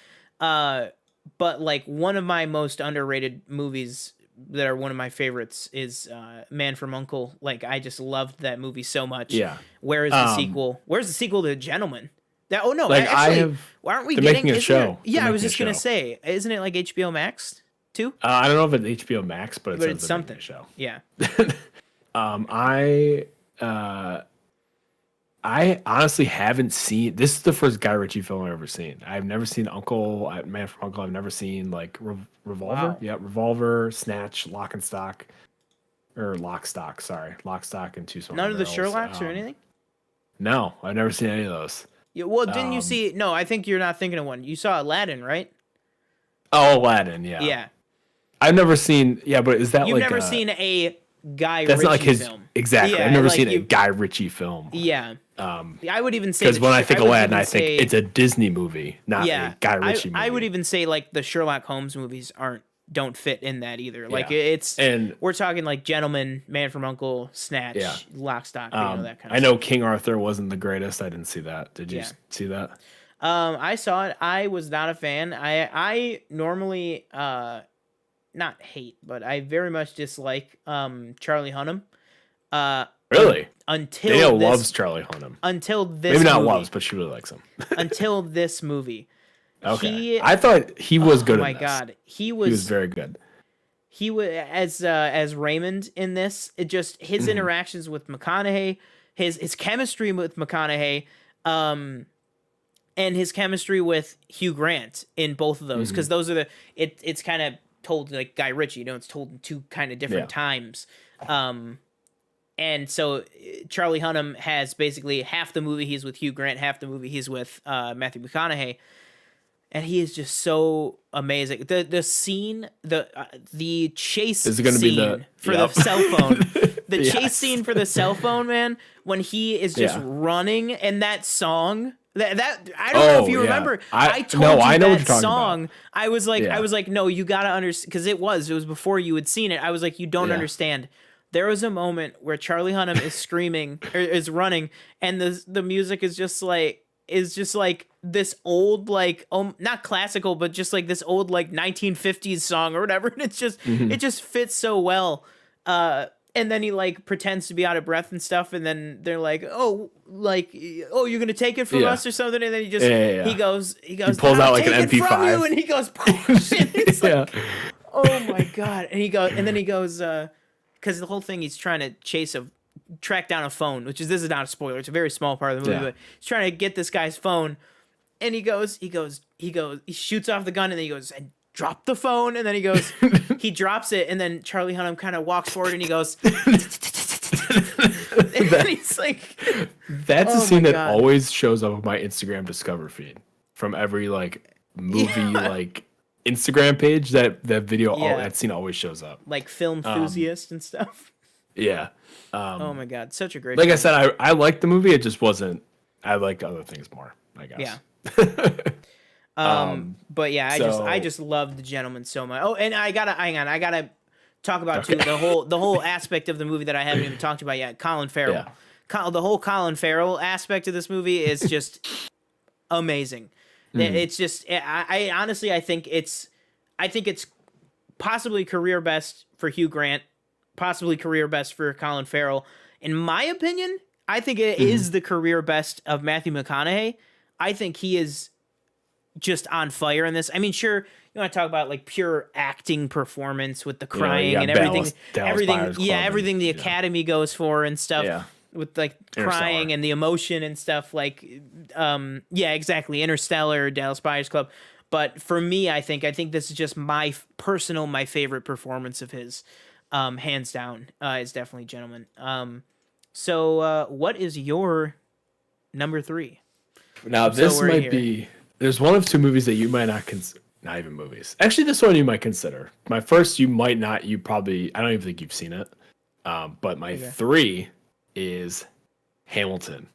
A: But like one of my most underrated movies that are one of my favorites is Man from U.N.C.L.E. Like I just loved that movie so much. Yeah. Where is the sequel? Where's the sequel to Gentleman? Aren't we
B: making a show?
A: I was just gonna say, isn't it like HBO Max too?
B: I don't know if it's HBO Max, but it's something. Show.
A: Yeah.
B: I honestly haven't seen. This is the first Guy Ritchie film I've ever seen. I've never seen Man from U.N.C.L.E. I've never seen like Revolver. Wow. Yeah, Revolver, Snatch, Lock and Stock, or Lock Stock. Sorry, Lock Stock and Two Smoking
A: None of the
B: Barrels.
A: Sherlocks or anything.
B: No, I've never seen any of those.
A: Yeah, well, didn't you see? No, I think you're not thinking of one. You saw Aladdin, right?
B: Oh, Aladdin. Yeah.
A: Yeah.
B: I've never seen. Yeah, but is that
A: You've
B: like
A: never seen a Guy
B: that's
A: Ritchie
B: not like his
A: film?
B: Exactly.
A: Yeah,
B: I've never seen a Guy Ritchie film.
A: Yeah. I would even say
B: because when I think Aladdin, I think it's a Disney movie, not a Guy Ritchie movie.
A: I would even say like the Sherlock Holmes movies don't fit in that either. Like we're talking like Gentleman, Man from U.N.C.L.E., Snatch, Lock, Stock, that kind of stuff.
B: I know King Arthur wasn't the greatest. I didn't see that. Did you see that?
A: I saw it. I was not a fan. I normally not hate, but I very much dislike Charlie Hunnam.
B: Really?
A: Until
B: Danielle loves Charlie Hunnam.
A: Until this
B: maybe not
A: movie.
B: Loves, but she really likes him.
A: Until this movie.
B: Okay. I thought he was good.
A: Oh my god,
B: he was very good.
A: He was as Raymond in this. It just his interactions with McConaughey, his chemistry with McConaughey, and his chemistry with Hugh Grant in both of those, because those are it's kind of told like Guy Ritchie, it's told in two kind of different times. And so Charlie Hunnam has basically half the movie he's with Hugh Grant, half the movie he's with Matthew McConaughey, and he is just so amazing. The scene, the chase
B: is going to be
A: for the cell phone, the chase scene for the cell phone, man, when he is just running, and that song. That I don't know if you remember. I told you that song. I was like, no, you gotta understand, because it was before you had seen it. I was like, you don't understand. There was a moment where Charlie Hunnam is screaming or is running, and the music is just like this old, like, not classical, but just like this old like 1950s song or whatever. And it's just it just fits so well. And then he like pretends to be out of breath and stuff, and then they're like, oh, you're gonna take it from us or something, and then he just he
B: pulls out like an MP5,
A: and he goes, and it's like, oh my god, and then he goes, because the whole thing he's trying to track down a phone, this is not a spoiler, it's a very small part of the movie, but he's trying to get this guy's phone, and he shoots off the gun, and then he goes, and drop the phone, and then he goes, he drops it, and then Charlie Hunnam kind of walks forward, and he goes, and he's like,
B: that's a scene that always shows up on my Instagram Discover feed from every like movie like Instagram page. That video, that scene always shows up,
A: like Film Enthusiast and stuff.
B: Yeah.
A: Oh my god, such a great.
B: Like I said, I liked the movie. It just wasn't. I liked other things more, I guess.
A: Yeah. But yeah, I just love The Gentleman so much. Oh, and I gotta talk about too the whole aspect of the movie that I haven't even talked about yet. Colin Farrell. The whole Colin Farrell aspect of this movie is just amazing. It's just I honestly I think it's possibly career best for Hugh Grant, possibly career best for Colin Farrell. In my opinion, I think it is the career best of Matthew McConaughey. I think he is just on fire in this. I mean, sure, you want to talk about like pure acting performance with the crying and everything, everything the Academy goes for and stuff, with like crying and the emotion and stuff. Like, exactly, Interstellar, Dallas Buyers Club. But for me, I think this is just my favorite performance of his, hands down. Is definitely Gentleman. So what is your number 3?
B: Now this might be. There's one of two movies that you might not consider. Not even movies. Actually, this one you might consider. My first, you might not. You probably. I don't even think you've seen it. But my 3 is Hamilton.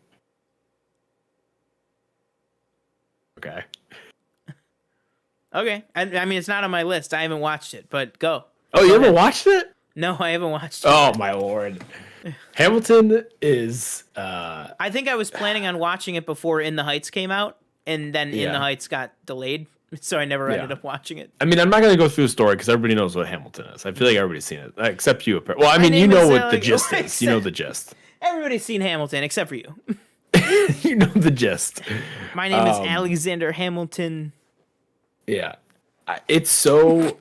B: Okay.
A: Okay. I mean, it's not on my list. I haven't watched it, but go.
B: Oh, you haven't watched it?
A: No, I haven't watched it.
B: Oh my lord. Hamilton is.
A: I think I was planning on watching it before In the Heights came out. And then In the Heights got delayed, so I never ended up watching it.
B: I mean, I'm not going to go through the story because everybody knows what Hamilton is. I feel like everybody's seen it, except you. Well, I mean, you know what the gist is. You know the gist.
A: Everybody's seen Hamilton, except for you.
B: You know the gist.
A: My name is Alexander Hamilton.
B: Yeah. It's so...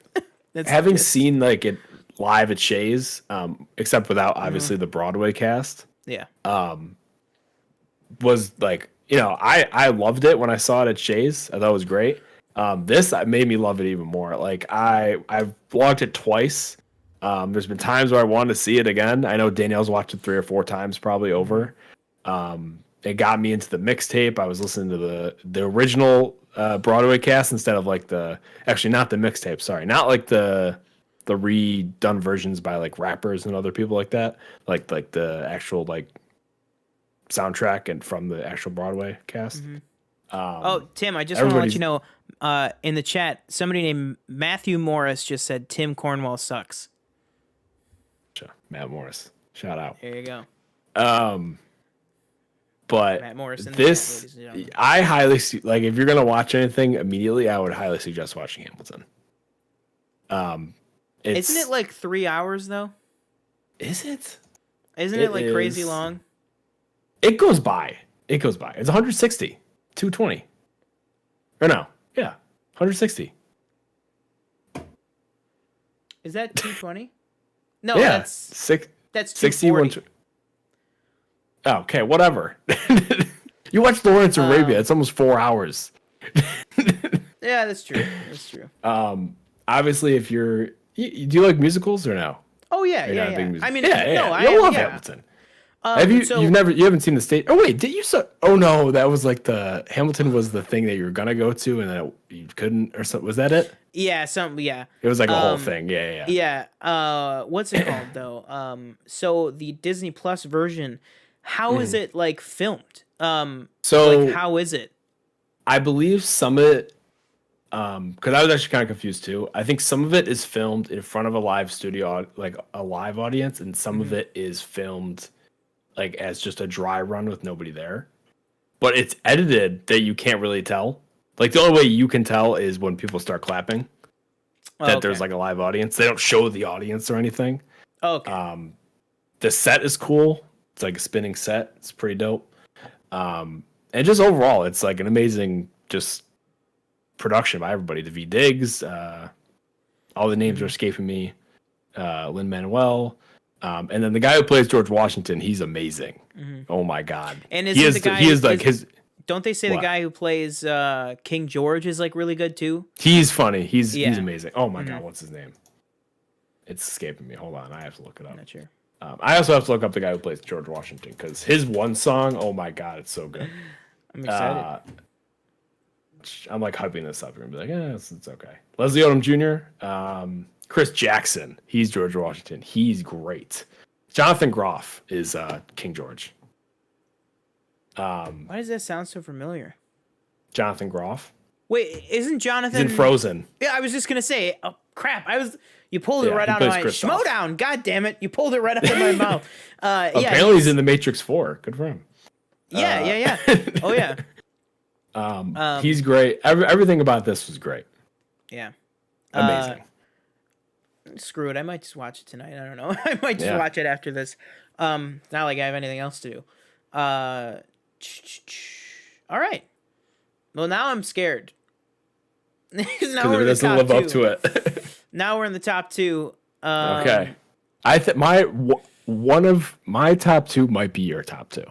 B: having seen like it live at Shays, except without, obviously, the Broadway cast.
A: Yeah.
B: Was like... I loved it when I saw it at Shays. I thought it was great. This made me love it even more. Like I've vlogged it twice. There's been times where I wanted to see it again. I know Danielle's watched it 3 or 4 times, probably over. It got me into the mixtape. I was listening to the original Broadway cast instead of like not the mixtape. Sorry, not like the redone versions by like rappers and other people like that. Like the actual like soundtrack and from the actual Broadway cast.
A: Tim, I just want to let you know, in the chat, somebody named Matthew Morris just said Tim Cornwell sucks.
B: Matt Morris, shout out.
A: There you go.
B: But Matt Morris this, I highly like if you're gonna watch anything immediately, I would highly suggest watching Hamilton.
A: Isn't it like 3 hours though?
B: Is it?
A: Isn't it like crazy long?
B: It goes by. It's 160, 220. Or no, Yeah, 160.
A: Is that 220? No,
B: Yeah,
A: that's
B: 61.
A: 240.
B: Oh, okay, whatever. You watch Lawrence of Arabia. It's almost 4 hours.
A: Yeah, that's true. That's true.
B: Obviously, if do you like musicals or no?
A: Oh yeah,
B: You're not a
A: yeah.
B: big
A: I mean,
B: yeah.
A: no,
B: You'll love
A: yeah.
B: Hamilton. Have you?
A: So,
B: You haven't seen the stage? Oh wait, did you? Oh no, that was like the Hamilton was the thing that you were gonna go to, and then you couldn't, or something. Was that it?
A: Yeah, yeah.
B: It was like a whole thing. Yeah.
A: Yeah. What's it called though? So the Disney Plus version, how is it like filmed?
B: So
A: like how is it?
B: I believe some of it, because I was actually kind of confused too. I think some of it is filmed in front of a live studio, like a live audience, and some of it is filmed like as just a dry run with nobody there. But it's edited that you can't really tell. Like the only way you can tell is when people start clapping that there's like a live audience. They don't show the audience or anything.
A: Okay.
B: The set is cool. It's like a spinning set. It's pretty dope. And just overall, it's like an amazing just production by everybody. The V Diggs, all the names are escaping me. Lin-Manuel. And then the guy who plays George Washington, he's amazing. Oh my god!
A: And
B: he is like his.
A: Don't they say the guy who plays King George is like really good too?
B: He's funny. He's amazing. Oh my god, what's his name? It's escaping me. Hold on, I have to look it up.
A: Not sure.
B: I also have to look up the guy who plays George Washington because his one song, oh my god, it's so good.
A: I'm excited.
B: I'm like hyping this up. You're gonna be like, it's okay. Leslie Odom Jr., Chris Jackson, he's George Washington. He's great. Jonathan Groff is King George.
A: Why does that sound so familiar?
B: Jonathan Groff.
A: Wait, isn't Jonathan
B: He's in Frozen?
A: Yeah, I was just gonna say. Oh crap! You pulled it right out of my Schmodown. God damn it! You pulled it right out of my mouth.
B: Apparently, he's in the Matrix 4. Good for him.
A: Yeah. Oh yeah.
B: He's great. Everything about this was great.
A: Yeah.
B: Amazing.
A: Screw it. I might just watch it tonight. I don't know. I might just watch it after this. Not like I have anything else to do. All right. Well, now I'm scared. Now
B: it doesn't live up to it.
A: Now we're in the top two.
B: Okay. I think one of my top two might be your top two.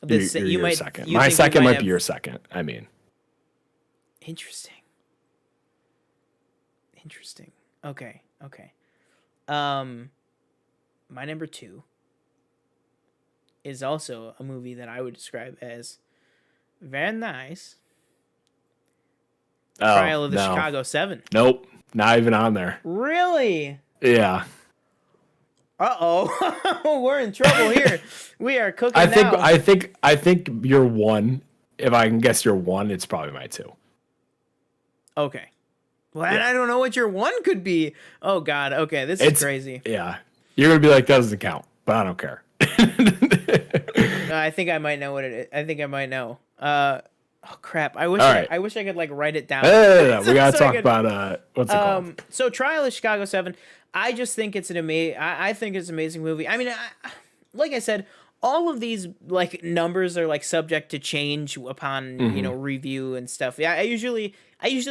B: Your second. My second might be your second. I mean.
A: Interesting. Okay. My number two is also a movie that I would describe as very nice. Trial of the Chicago 7.
B: Nope. Not even on there.
A: Really?
B: Yeah.
A: Uh-oh. We're in trouble here. We are cooking now.
B: I think your one, if I can guess your one, it's probably my two.
A: Okay. Well, and I don't know what your one could be. Oh, God. Okay, this is crazy.
B: Yeah. You're going to be like, that doesn't count, but I don't care.
A: I think I might know what it is. I think I might know. Oh, crap. I wish I could, like, write it down.
B: We got to talk about, what's it called?
A: So, Trial of Chicago 7, I just think it's I think it's an amazing movie. I mean, like I said, all of these like numbers are like subject to change upon review and stuff. Yeah, I usually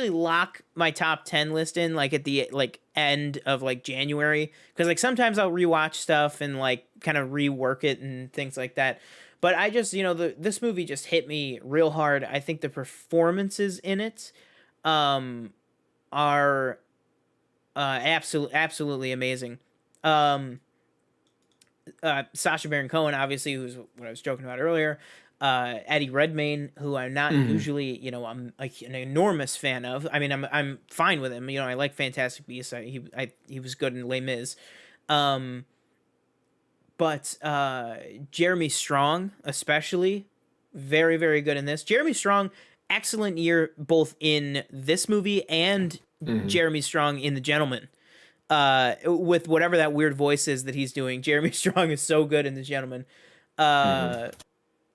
A: lock my top 10 list in like at the like end of like January because like sometimes I'll rewatch stuff and like kind of rework it and things like that. But I just this movie just hit me real hard. I think the performances in it are absolutely amazing. Sasha Baron Cohen, obviously, who's what I was joking about earlier. Eddie Redmayne, who I'm not usually, I'm like an enormous fan of. I mean, I'm fine with him. I like Fantastic Beasts. He was good in Les Mis. But Jeremy Strong, especially, very, very good in this. Jeremy Strong, excellent year both in this movie and Jeremy Strong in The Gentleman. With whatever that weird voice is that he's doing, Jeremy Strong is so good in The Gentleman. And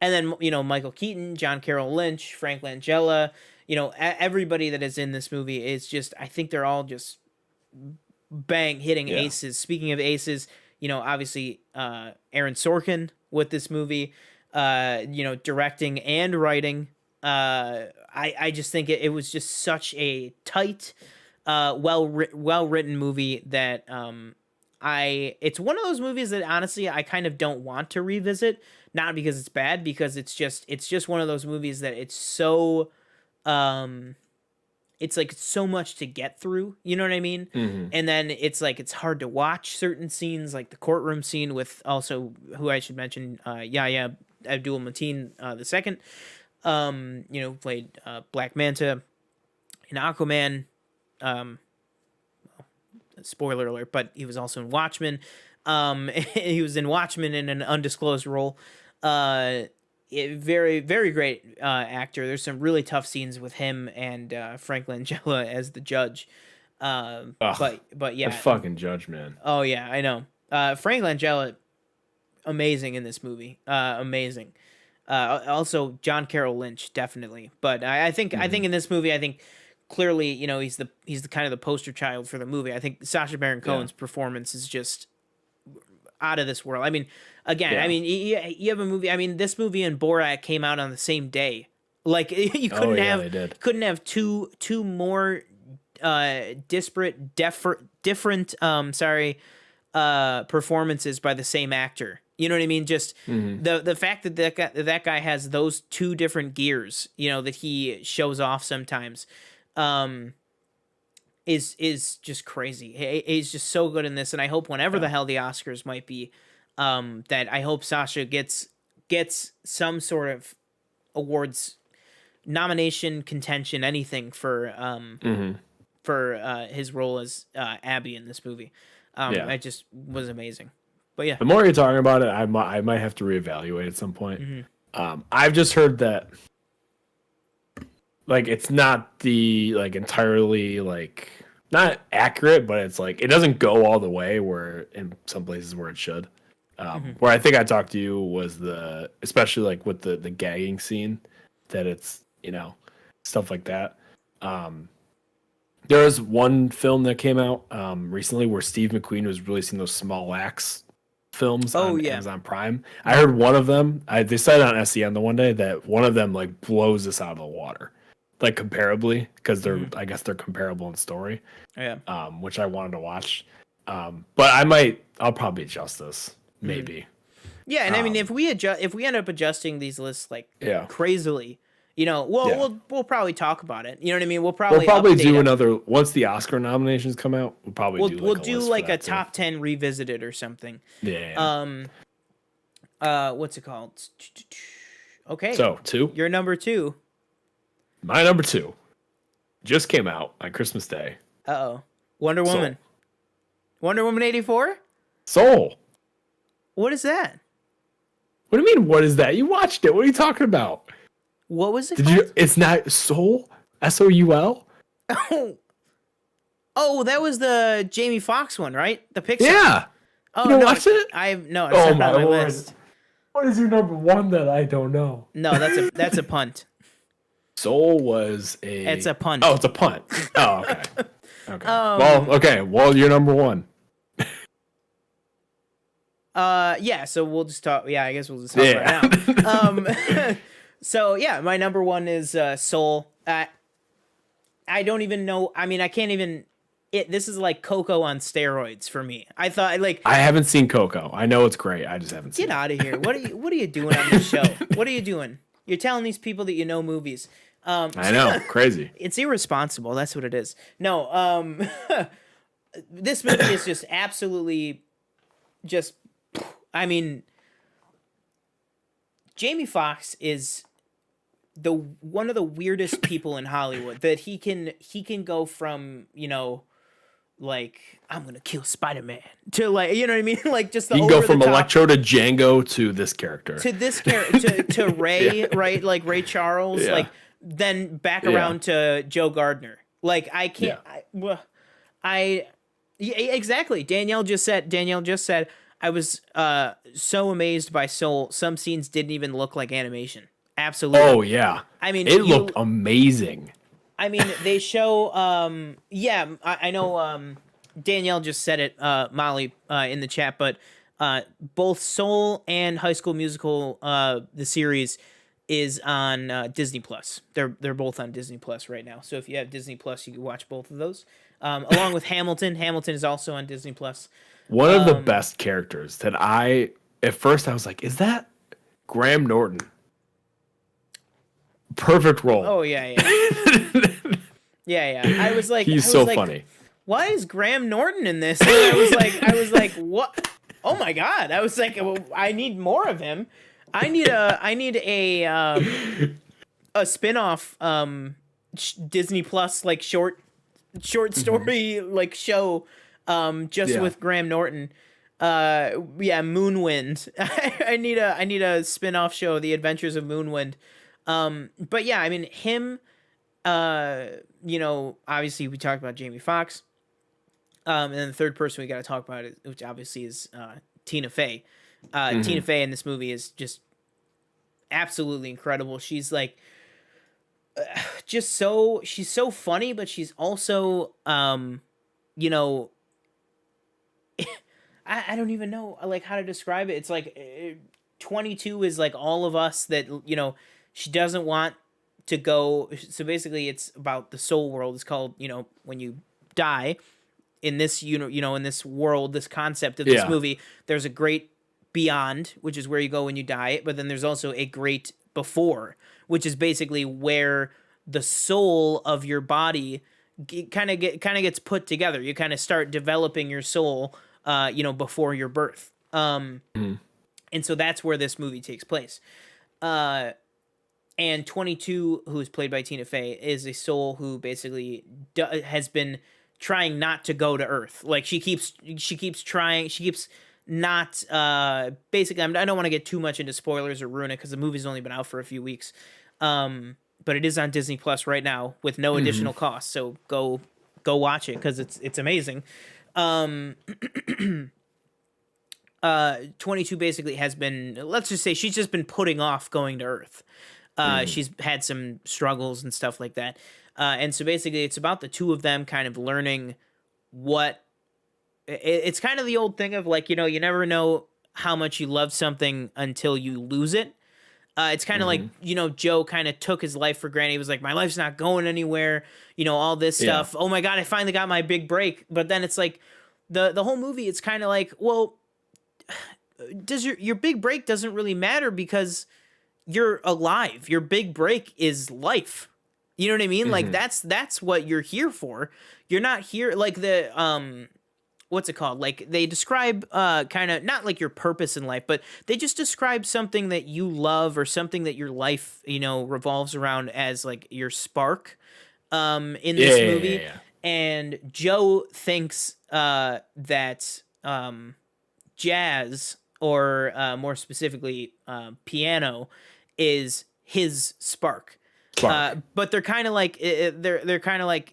A: then, Michael Keaton, John Carroll Lynch, Frank Langella, everybody that is in this movie is just, I think they're all just hitting aces. Speaking of aces, obviously, Aaron Sorkin with this movie, directing and writing, I just think it was just such a tight, well written movie that it's one of those movies that honestly I kind of don't want to revisit, not because it's bad, because it's just one of those movies that it's so it's like so much to get through, you know what I mean?
B: Mm-hmm.
A: And then it's like it's hard to watch certain scenes, like the courtroom scene with also who I should mention, Yahya Abdul Mateen the second, who played Black Manta in Aquaman. Spoiler alert, but he was also in Watchmen. He was in Watchmen in an undisclosed role. Very, very great actor. There's some really tough scenes with him and Frank Langella as the judge. But yeah,
B: the fucking judge, man.
A: Oh yeah, I know. Frank Langella, amazing in this movie. Amazing. Also John Carroll Lynch, definitely. But I think in this movie, I think clearly, he's the kind of the poster child for the movie. I think Sasha Baron Cohen's performance is just out of this world. I mean, again, you have a movie. I mean, this movie and Borat came out on the same day. Like you couldn't have two more disparate, different performances by the same actor. You know what I mean? Just the fact that guy has those two different gears, that he shows off sometimes, is just crazy. He's just so good in this, and I hope whenever the hell the Oscars might be, that I hope Sasha gets some sort of awards nomination, contention, anything for his role as Abby in this movie. It just was amazing. But yeah,
B: the more you're talking about it, I might have to reevaluate at some point. I've just heard that like it's not the like entirely like not accurate, but it's like it doesn't go all the way where in some places where it should. Where I think I talked to you was especially like with the gagging scene, that it's stuff like that. There was one film that came out recently where Steve McQueen was releasing those Small Axe films on Amazon Prime. I heard one of them. They said on SEN the one day that one of them like blows this out of the water, like comparably, because I guess they're comparable in story.
A: Yeah.
B: Which I wanted to watch. But I'll probably adjust this maybe.
A: Yeah, and I mean if we end up adjusting these lists like crazily, we'll probably talk about it. You know what I mean? We'll probably
B: do another once the Oscar nominations come out. We'll
A: do like a top 10 revisited or something.
B: Yeah.
A: What's it called? Okay.
B: So 2.
A: Your number 2.
B: My number 2 just came out on Christmas Day.
A: Wonder Woman.
B: Soul.
A: Wonder Woman 84?
B: Soul.
A: What is that?
B: What do you mean? What is that? You watched it. What are you talking about?
A: What was it?
B: It's not Soul. SOUL.
A: Oh, that was the Jamie Foxx one, right? The Pixar.
B: Yeah.
A: Oh,
B: you watched it?
A: It's not on my list.
B: What is your number 1 that I don't know?
A: No, that's a punt.
B: Soul was a.
A: It's a punt.
B: Oh, it's a punt. Oh, okay. Okay. Well, you're number 1.
A: Yeah. So we'll just talk. Yeah, I guess we'll just talk right now. So yeah, my number 1 is Soul. I don't even know. I mean, I can't even. This is like Coco on steroids for me. I thought I
B: haven't seen Coco. I know it's great. I just haven't seen it.
A: Get out of here. What are you doing on this show? What are you doing? You're telling these people that you know movies.
B: I know. Crazy.
A: It's irresponsible. That's what it is. No, this movie is just absolutely just, I mean, Jamie Foxx is one of the weirdest people in Hollywood, that he can go from, like, I'm gonna kill Spider-Man to, like, you know what I mean? Like, just the
B: you can go from Electro to Django to this character.
A: To Ray, right? Like Ray Charles, like then back around to Joe Gardner. Like, I can't. Exactly. Danielle just said I was so amazed by Soul. Some scenes didn't even look like animation. Absolutely.
B: Oh yeah.
A: I mean,
B: it looked amazing.
A: I mean, they show. I know. Danielle just said it, Molly, in the chat, but both Soul and High School Musical, the series, is on Disney Plus. They're both on Disney Plus right now. So if you have Disney Plus, you can watch both of those. Along with Hamilton. Hamilton is also on Disney Plus.
B: One of the best characters that at first I was like, is that Graham Norton? Perfect role.
A: Oh yeah. Yeah. I was like,
B: he's so funny.
A: Why is Graham Norton in this? And I was like, what? Oh my God. I was like, well, I need more of him. I need a spin-off Disney Plus like short story like show with Graham Norton. Moonwind. I need a spin-off show, The Adventures of Moonwind. But yeah, I mean him, obviously we talked about Jamie Foxx. And then the third person we got to talk about which obviously is Tina Fey. Tina Fey in this movie is just absolutely incredible. She's like she's so funny, but she's also I don't even know like how to describe it. It's like 22 is like all of us that she doesn't want to go. So basically it's about the soul world. It's called when you die in this in this world, this concept of this movie, there's a great beyond, which is where you go when you die, but then there's also a great before, which is basically where the soul of your body kind of gets put together. You kind of start developing your soul before your birth. And so that's where this movie takes place. And 22, who is played by Tina Fey, is a soul who basically has been trying not to go to Earth. Like she keeps trying. She keeps not. Basically, I don't want to get too much into spoilers or ruin it because the movie's only been out for a few weeks. But it is on Disney Plus right now with no additional cost. So go watch it because it's amazing. 22 basically has been, let's just say she's just been putting off going to Earth. She's had some struggles and stuff like that. And so basically it's about the two of them kind of learning it's kind of the old thing of like, you never know how much you love something until you lose it. It's kind of like, Joe kind of took his life for granted. He was like, my life's not going anywhere, all this stuff. Oh my God, I finally got my big break. But then it's like the whole movie, it's kind of like, well, does your big break doesn't really matter because you're alive. Your big break is life. You know what I mean? Like that's what you're here for. You're not here like the what's it called? Like they describe kind of not like your purpose in life, but they just describe something that you love or something that your life, revolves around as like your spark in this movie. Yeah. And Joe thinks that jazz or more specifically piano is his spark. But they're kind of like they're kind of like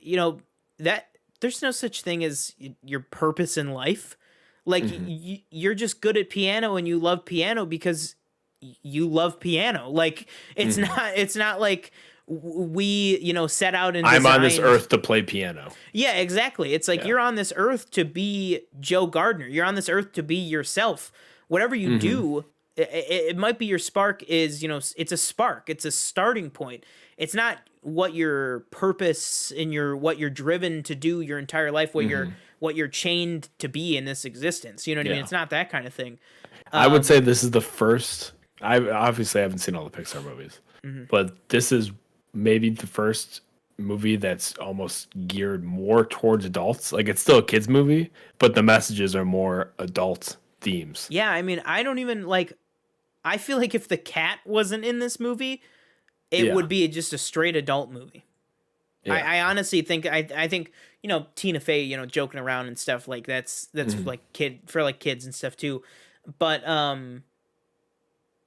A: that there's no such thing as your purpose in life. Like you're just good at piano and you love piano because you love piano. Like it's not like we set out and
B: I'm on this earth to play piano.
A: Yeah, exactly. It's like you're on this earth to be Joe Gardner. You're on this earth to be yourself. Whatever you do, it might be your spark is, it's a spark. It's a starting point. It's not what your purpose and what you're driven to do your entire life, what you're chained to be in this existence. You know what I mean? It's not that kind of thing.
B: I would say this is the first. I obviously haven't seen all the Pixar movies, but this is maybe the first movie that's almost geared more towards adults. Like it's still a kids movie, but the messages are more adult themes.
A: Yeah, I mean, I don't even like. I feel like if the cat wasn't in this movie, it would be just a straight adult movie. Yeah. I honestly think I think Tina Fey joking around and stuff like that's like kids and stuff too, but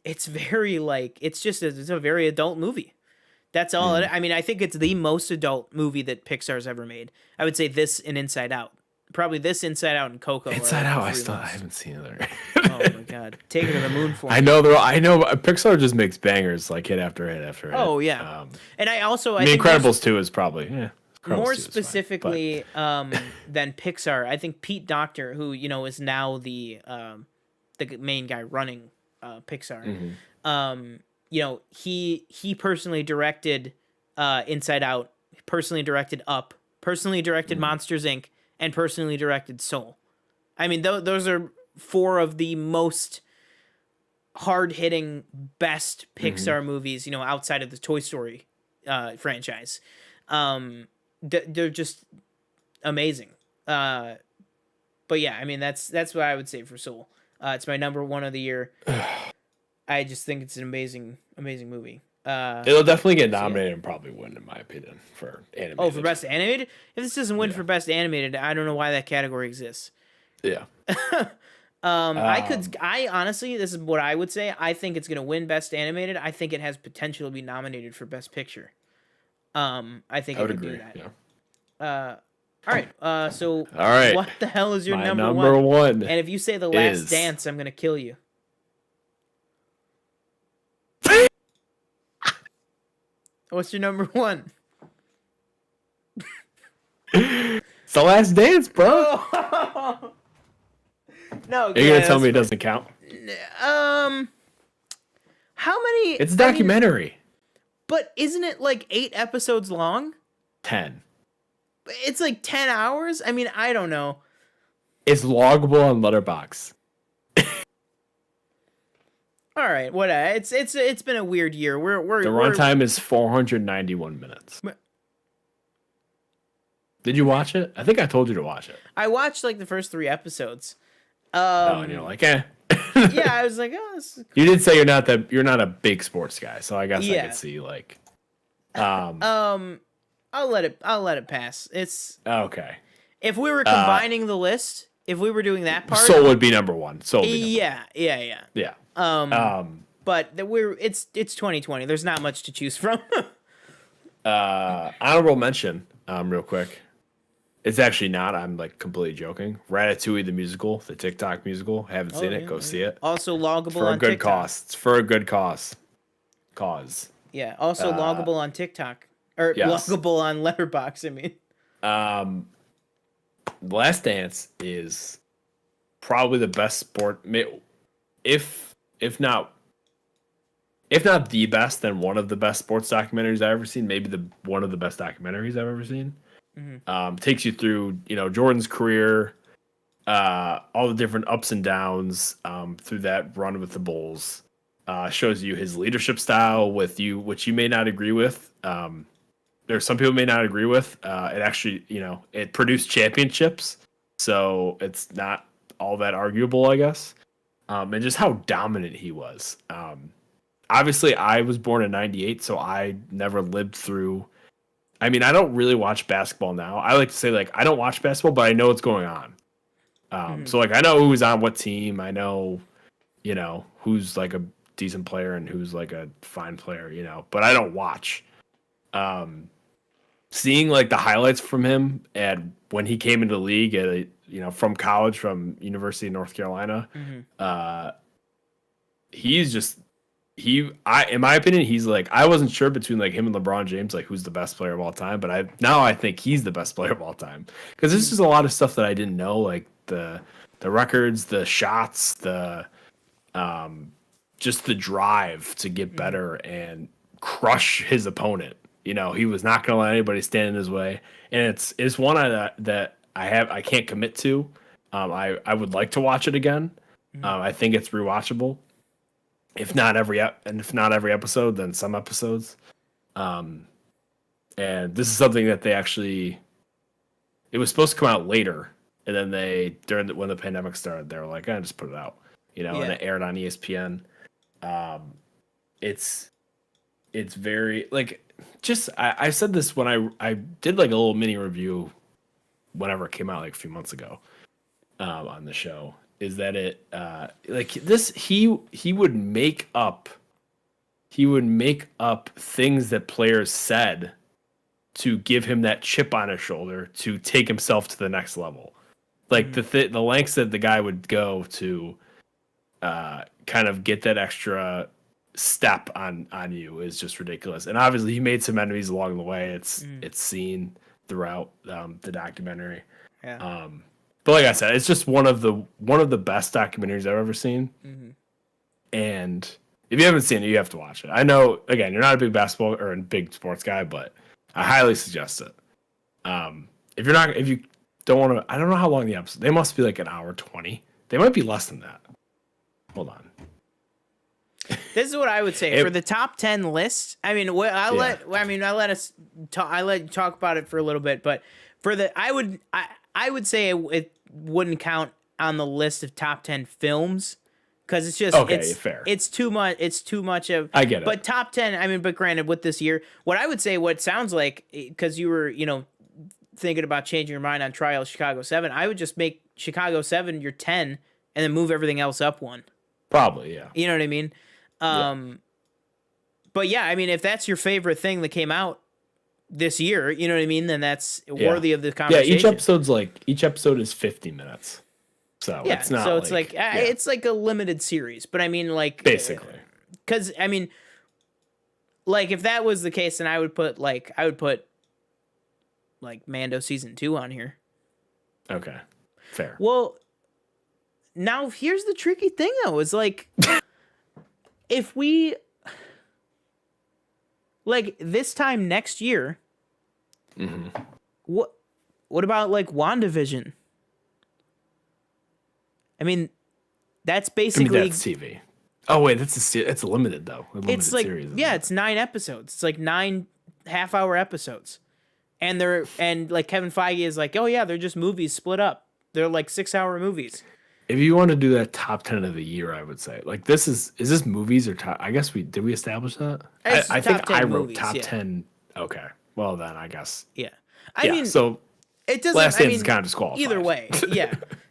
A: it's very like it's a very adult movie. That's all. I mean, I think it's the most adult movie that Pixar's ever made. I would say this and Inside Out. Probably this, Inside Out, and Coco.
B: Inside Out, I haven't seen it.
A: Oh my God, take it to the moon for me.
B: I know Pixar just makes bangers like hit after hit after hit.
A: Oh yeah, and I
B: think Incredibles 2 is probably
A: more specifically than Pixar. I think Pete Docter, who is now the main guy running Pixar, he personally directed Inside Out, personally directed Up, personally directed Monsters Inc., and personally directed Soul. I mean, those are 4 of the most hard-hitting, best Pixar movies, outside of the Toy Story franchise. They're just amazing. But yeah, I mean, that's what I would say for Soul. It's my number 1 of the year. I just think it's an amazing movie.
B: It'll definitely get nominated and probably win, in my opinion, for animated.
A: Oh, for best animated? If this doesn't win for best animated, I don't know why that category exists.
B: Yeah.
A: I honestly, this is what I would say. I think it's gonna win best animated. I think it has potential to be nominated for best picture. I think I would agree. Do that.
B: Yeah.
A: All right. So
B: all right.
A: What the hell is your
B: My
A: number one?
B: And
A: if you say The Last Dance, I'm gonna kill you. What's your number 1?
B: It's The Last Dance, bro.
A: No,
B: you're gonna tell me it doesn't count?
A: How many?
B: It's a documentary.
A: But isn't it like 8 episodes long?
B: 10.
A: It's like 10 hours? I mean, I don't know.
B: It's loggable on Letterboxd.
A: All right, whatever. It's been a weird year. The
B: runtime is 491 minutes. Did you watch it? I think I told you to watch it.
A: I watched like the first 3 episodes.
B: And you're like, eh.
A: Yeah, I was like, oh.
B: You did say you're not a big sports guy, so I guess I could see like.
A: I'll let it pass. It's
B: okay.
A: If we were combining the list, if we were doing that part,
B: Soul would be number 1. Soul.
A: Yeah. But it's 2020. There's not much to choose from.
B: Honorable mention, real quick. It's actually not. I'm like completely joking. Ratatouille the musical, the TikTok musical. Haven't seen it. Go see it.
A: Also loggable
B: for
A: on
B: a good
A: TikTok.
B: cause. It's for a good cause.
A: Yeah. Also loggable on TikTok or loggable on Letterboxd. I mean.
B: The Last Dance is probably the best sport. If not the best, then one of the best sports documentaries I've ever seen. Maybe one of the best documentaries I've ever seen. Takes you through, Jordan's career, all the different ups and downs through that run with the Bulls. Shows you his leadership style which you may not agree with. There's some people may not agree with. It actually, it produced championships, so it's not all that arguable, I guess. And just how dominant he was. Obviously, I was born in '98, so I never lived through. I mean, I don't really watch basketball now. I like to say, like, I don't watch basketball, but I know what's going on. So, like, I know who's on what team. I know, who's, like, a decent player and who's, like, a fine player, But I don't watch. Seeing, like, the highlights from him when he came into the league from college, from University of North Carolina, he's just... in my opinion, he's like, I wasn't sure between like him and LeBron James, like who's the best player of all time, but I think he's the best player of all time because this is a lot of stuff that I didn't know, like the records, the shots, the just the drive to get better and crush his opponent. He was not going to let anybody stand in his way, and it's one that I can't commit to. I would like to watch it again. I think it's rewatchable. If not every episode, then some episodes. And this is something that they actually, it was supposed to come out later, and then when the pandemic started, they were like, "I just put it out," and it aired on ESPN. It's very like just I said this when I did like a little mini review, whenever it came out like a few months ago, on the show. Is that it? Like this, he would make up things that players said to give him that chip on his shoulder to take himself to the next level. Like the lengths that the guy would go to, kind of get that extra step on you is just ridiculous. And obviously, he made some enemies along the way. It's seen throughout the documentary.
A: Yeah.
B: But like I said, it's just one of the best documentaries I've ever seen, and If you haven't seen it, you have to watch it. I know, again, you're not a big basketball or a big sports guy, but I highly suggest it. If you don't want to, I don't know how long the episode. They must be like an hour 20. They might be less than that. Hold on.
A: This is what I would say for the top 10 list. I mean, I let you talk about it for a little bit, but I would say it wouldn't count on the list of top 10 films. Because it's just
B: fair.
A: It's too much. It's too much of.
B: I get it.
A: But top 10. I mean, but granted, with this year, what I would say, what sounds like, because you were, thinking about changing your mind on Trial Chicago 7, I would just make Chicago 7 your 10, and then move everything else up one.
B: Probably, yeah.
A: You know what I mean? But yeah, I mean, if that's your favorite thing that came out this year, you know what I mean? Then that's worthy of the conversation.
B: Yeah, each episode is 50 minutes. So it's not. So
A: it's like a limited series, but I mean, like
B: basically,
A: because I mean, like if that was the case, then I would put like Mando season 2 on here.
B: Okay, fair.
A: Well, now here's the tricky thing though: is like if we like this time next year, what about like WandaVision? I mean, that's basically
B: that's TV. Oh wait, it's limited though.
A: It's like series, it's 9 episodes. It's like 9 half-hour episodes, and like Kevin Feige is like, oh yeah, they're just movies split up. They're like 6-hour movies.
B: If you want to do that top 10 of the year, I would say like is this movies or top? I guess did we establish that? I think I wrote movies, top 10. Okay, well then I guess
A: I mean,
B: so
A: it doesn't.
B: Last Stand is kind of disqualified.
A: Either way,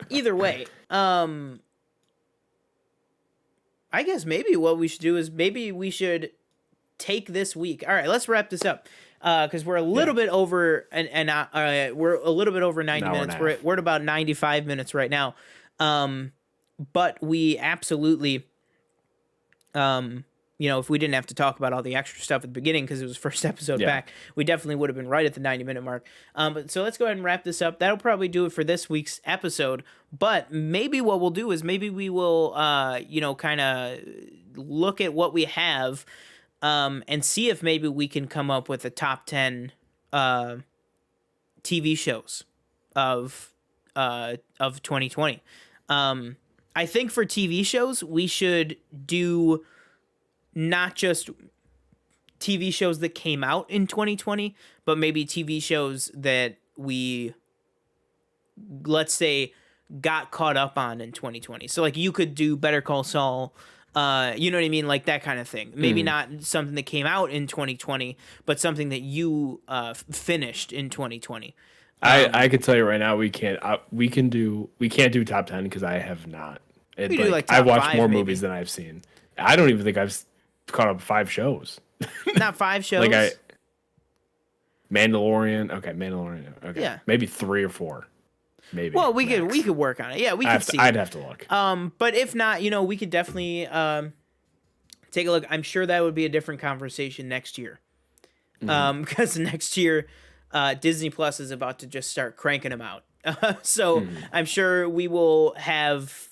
A: either way. I guess maybe what we should do is maybe we should take this week. All right, let's wrap this up because we're a little bit over we're a little bit over 90 minutes. We're at about 95 minutes right now. But we absolutely, if we didn't have to talk about all the extra stuff at the beginning because it was first episode back, we definitely would have been right at the 90-minute mark. So let's go ahead and wrap this up. That'll probably do it for this week's episode. But maybe what we'll do is maybe we will, kind of look at what we have and see if maybe we can come up with a top 10 TV shows of 2020. I think for TV shows, we should do not just TV shows that came out in 2020, but maybe TV shows that we, let's say, got caught up on in 2020. So like you could do Better Call Saul, you know what I mean? Like that kind of thing. Maybe not something that came out in 2020, but something that you finished in 2020.
B: I can tell you right now, we can't do top 10 because I have not. I've watched more movies than I've seen. I don't even think I've caught up 5 shows.
A: Not 5 shows.
B: Mandalorian. Okay, Mandalorian. Okay, yeah. Maybe 3 or 4. Maybe.
A: Well, we could work on it. Yeah, we could see.
B: I'd have to look.
A: But if not, we could definitely take a look. I'm sure that would be a different conversation next year. Because next year, Disney Plus is about to just start cranking them out. So I'm sure we will have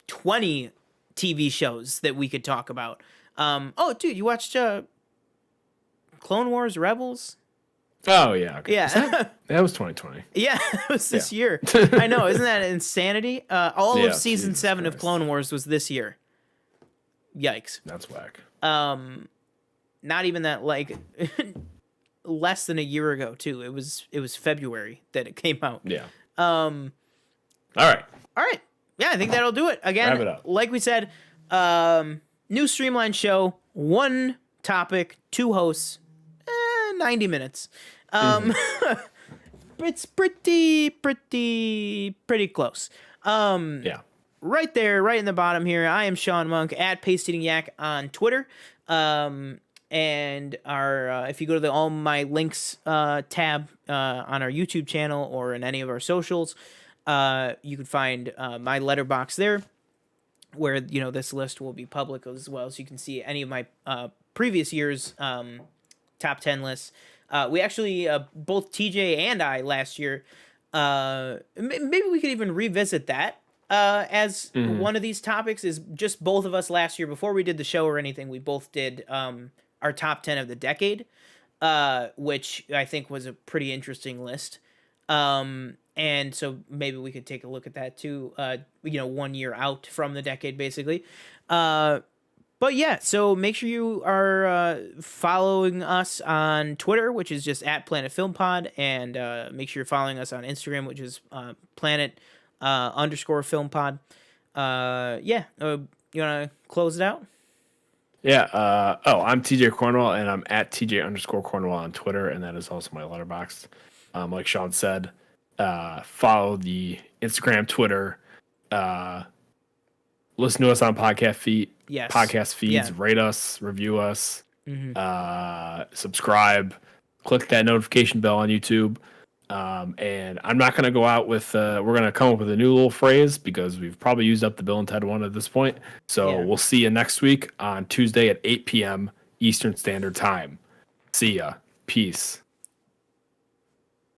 A: 20 TV shows that we could talk about. Oh, dude, you watched Clone Wars Rebels?
B: Oh, yeah. Okay.
A: Yeah.
B: That was 2020.
A: Yeah, it was this year. I know. Isn't that insanity? All of season 7 of Clone Wars was this year. Yikes.
B: That's whack.
A: Not even that, like, less than a year ago, too. It was February that it came out.
B: Yeah. All right.
A: Yeah, I think that'll do it. Again,
B: wrap it up.
A: Like we said, new streamlined show, 1 topic, 2 hosts, 90 minutes. It's pretty close.
B: Yeah.
A: Right there, right in the bottom here, I am Sean Monk at Paste Eating Yak on Twitter. And our if you go to the all my links tab on our YouTube channel or in any of our socials, you can find my letterbox there, where this list will be public as well, so you can see any of my previous years top 10 lists. We actually both TJ and I last year, maybe we could even revisit that as one of these topics is just both of us last year before we did the show or anything. We both did our top 10 of the decade, which I think was a pretty interesting list. And so maybe we could take a look at that too. 1 year out from the decade, basically. But yeah, so make sure you are following us on Twitter, which is just at Planet Film Pod, and make sure you're following us on Instagram, which is Planet _Film Pod. You want to close it out?
B: Yeah. I'm TJ Cornwell, and I'm at TJ_Cornwell on Twitter, and that is also my letterboxd. Like Sean said, follow the Instagram, Twitter. Listen to us on podcast feeds.
A: Yeah.
B: Rate us, review us, subscribe, click that notification bell on YouTube. And I'm not going to go out with, we're going to come up with a new little phrase because we've probably used up the Bill and Ted one at this point. So we'll see you next week on Tuesday at 8 p.m. Eastern Standard Time. See ya. Peace.